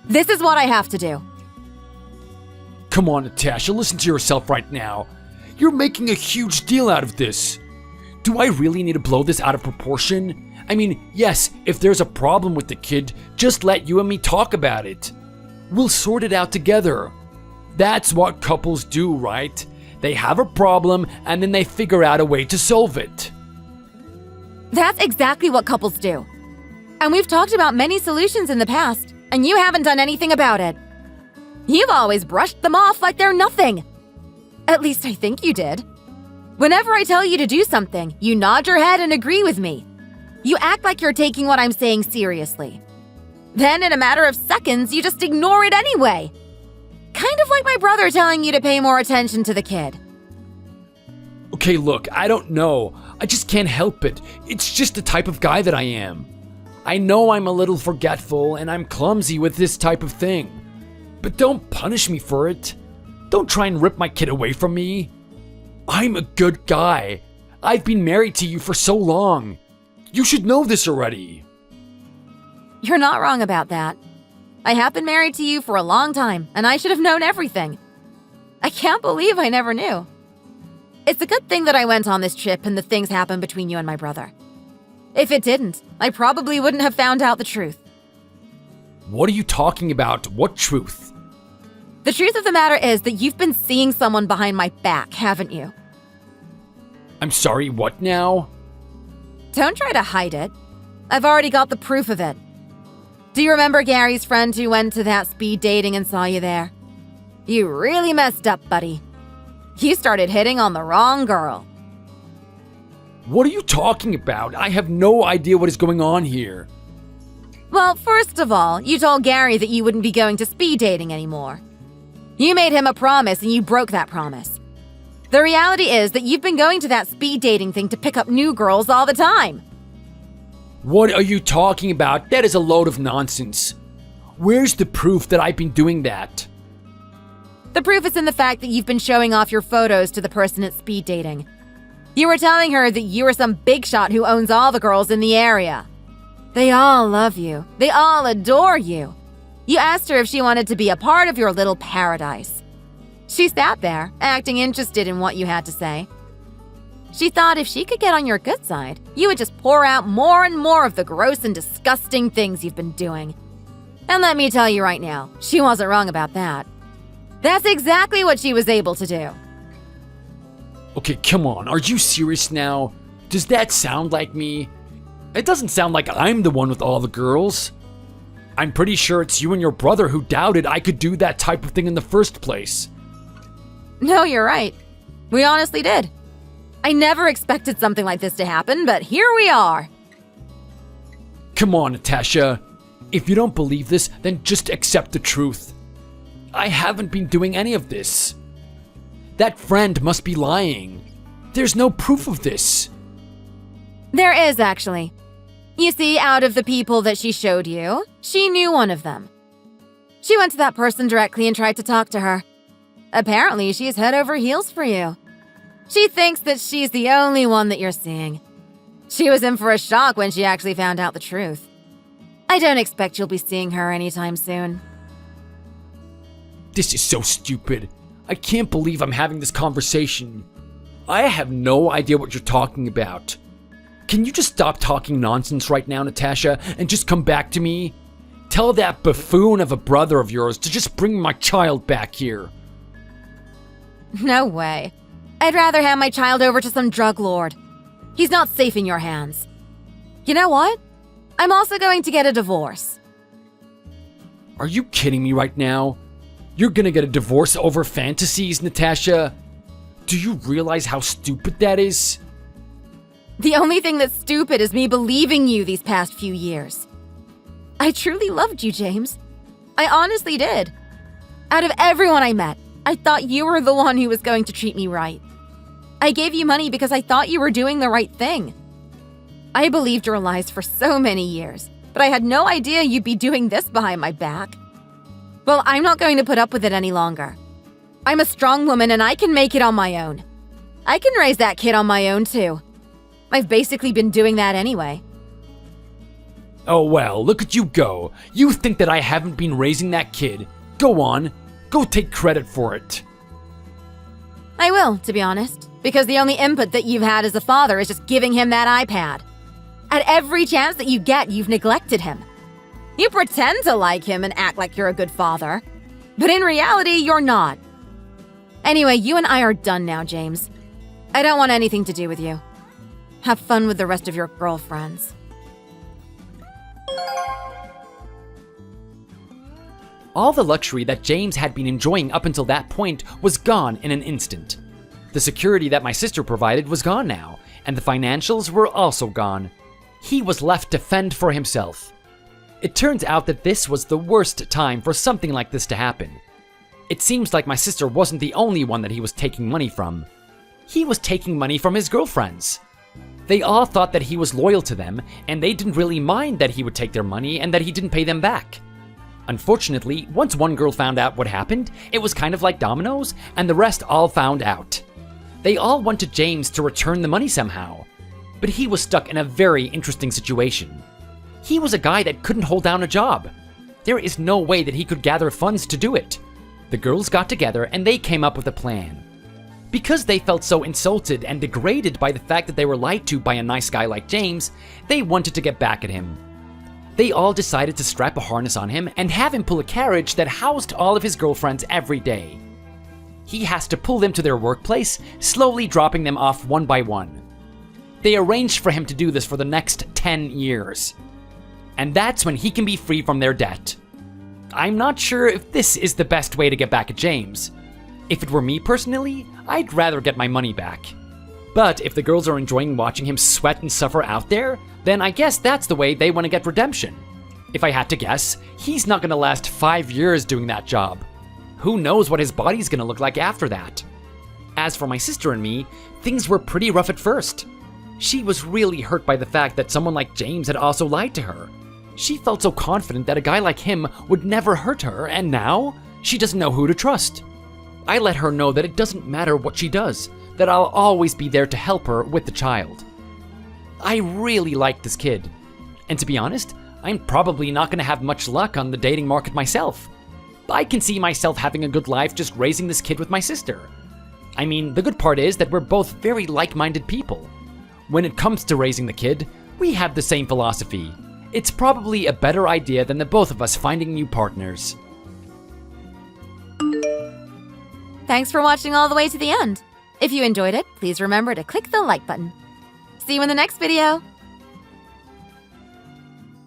Speaker 3: This is what I have to do.
Speaker 1: Come on, Natasha, listen to yourself right now. You're making a huge deal out of this. Do I really need to blow this out of proportion? I mean, yes, if there's a problem with the kid, just let you and me talk about it. We'll sort it out together. That's what couples do, right? They have a problem and then they figure out a way to solve it.
Speaker 3: That's exactly what couples do. And we've talked about many solutions in the past, and you haven't done anything about it. You've always brushed them off like they're nothing. At least I think you did. Whenever I tell you to do something, you nod your head and agree with me. You act like you're taking what I'm saying seriously. Then, in a matter of seconds, you just ignore it anyway. Kind of like my brother telling you to pay more attention to the kid.
Speaker 1: Okay, look, I don't know. I just can't help it. It's just the type of guy that I am. I know I'm a little forgetful and I'm clumsy with this type of thing. But don't punish me for it. Don't try and rip my kid away from me. I'm a good guy. I've been married to you for so long. You should know this already.
Speaker 3: You're not wrong about that. I have been married to you for a long time, and I should have known everything. I can't believe I never knew. It's a good thing that I went on this trip and the things happened between you and my brother. If it didn't, I probably wouldn't have found out the truth.
Speaker 1: What are you talking about? What truth?
Speaker 3: The truth of the matter is that you've been seeing someone behind my back, haven't you?
Speaker 1: I'm sorry, what now?
Speaker 3: Don't try to hide it. I've already got the proof of it. Do you remember Gary's friend who went to that speed dating and saw you there? You really messed up, buddy. You started hitting on the wrong girl.
Speaker 1: What are you talking about? I have no idea what is going on here.
Speaker 3: Well, first of all, you told Gary that you wouldn't be going to speed dating anymore. You made him a promise and you broke that promise. The reality is that you've been going to that speed dating thing to pick up new girls all the time.
Speaker 1: What are you talking about? That is a load of nonsense. Where's the proof that I've been doing that?
Speaker 3: The proof is in the fact that you've been showing off your photos to the person at speed dating. You were telling her that you are some big shot who owns all the girls in the area. They all love you. They all adore you. You asked her if she wanted to be a part of your little paradise. She sat there, acting interested in what you had to say. She thought if she could get on your good side, you would just pour out more and more of the gross and disgusting things you've been doing. And let me tell you right now, she wasn't wrong about that. That's exactly what she was able to do.
Speaker 1: Okay, come on. Are you serious now? Does that sound like me? It doesn't sound like I'm the one with all the girls. I'm pretty sure it's you and your brother who doubted I could do that type of thing in the first place.
Speaker 3: No, you're right. We honestly did. I never expected something like this to happen, but here we are.
Speaker 1: Come on, Natasha. If you don't believe this, then just accept the truth. I haven't been doing any of this. That friend must be lying. There's no proof of this.
Speaker 3: There is, actually. You see, out of the people that she showed you, she knew one of them. She went to that person directly and tried to talk to her. Apparently, she's head over heels for you. She thinks that she's the only one that you're seeing. She was in for a shock when she actually found out the truth. I don't expect you'll be seeing her anytime soon.
Speaker 1: This is so stupid. I can't believe I'm having this conversation. I have no idea what you're talking about. Can you just stop talking nonsense right now, Natasha, and just come back to me? Tell that buffoon of a brother of yours to just bring my child back here.
Speaker 3: No way. I'd rather hand my child over to some drug lord. He's not safe in your hands. You know what? I'm also going to get a divorce.
Speaker 1: Are you kidding me right now? You're gonna get a divorce over fantasies, Natasha? Do you realize how stupid that is?
Speaker 3: The only thing that's stupid is me believing you these past few years. I truly loved you, James. I honestly did. Out of everyone I met, I thought you were the one who was going to treat me right. I gave you money because I thought you were doing the right thing. I believed your lies for so many years, but I had no idea you'd be doing this behind my back. Well, I'm not going to put up with it any longer. I'm a strong woman and I can make it on my own. I can raise that kid on my own too. I've basically been doing that anyway.
Speaker 1: Oh well, look at you go. You think that I haven't been raising that kid. Go on. Go take credit for it.
Speaker 3: I will, to be honest, because the only input that you've had as a father is just giving him that iPad. At every chance that you get, you've neglected him. You pretend to like him and act like you're a good father, but in reality, you're not. Anyway, you and I are done now, James. I don't want anything to do with you. Have fun with the rest of your girlfriends.
Speaker 2: All the luxury that James had been enjoying up until that point was gone in an instant. The security that my sister provided was gone now, and the financials were also gone. He was left to fend for himself. It turns out that this was the worst time for something like this to happen. It seems like my sister wasn't the only one that he was taking money from. He was taking money from his girlfriends. They all thought that he was loyal to them, and they didn't really mind that he would take their money and that he didn't pay them back. Unfortunately, once one girl found out what happened, it was kind of like dominoes, and the rest all found out. They all wanted James to return the money somehow, but he was stuck in a very interesting situation. He was a guy that couldn't hold down a job. There is no way that he could gather funds to do it. The girls got together and they came up with a plan. Because they felt so insulted and degraded by the fact that they were lied to by a nice guy like James, they wanted to get back at him. They all decided to strap a harness on him and have him pull a carriage that housed all of his girlfriends every day. He has to pull them to their workplace, slowly dropping them off one by one. They arranged for him to do this for the next 10 years. And that's when he can be free from their debt. I'm not sure if this is the best way to get back at James. If it were me personally, I'd rather get my money back. But if the girls are enjoying watching him sweat and suffer out there, then I guess that's the way they want to get redemption. If I had to guess, he's not going to last 5 years doing that job. Who knows what his body's going to look like after that? As for my sister and me, things were pretty rough at first. She was really hurt by the fact that someone like James had also lied to her. She felt so confident that a guy like him would never hurt her, and now she doesn't know who to trust. I let her know that it doesn't matter what she does, that I'll always be there to help her with the child. I really like this kid. And to be honest, I'm probably not going to have much luck on the dating market myself. I can see myself having a good life just raising this kid with my sister. I mean, the good part is that we're both very like-minded people. When it comes to raising the kid, we have the same philosophy. It's probably a better idea than the both of us finding new partners.
Speaker 3: Thanks for watching all the way to the end. If you enjoyed it, please remember to click the like button. See you in the next video.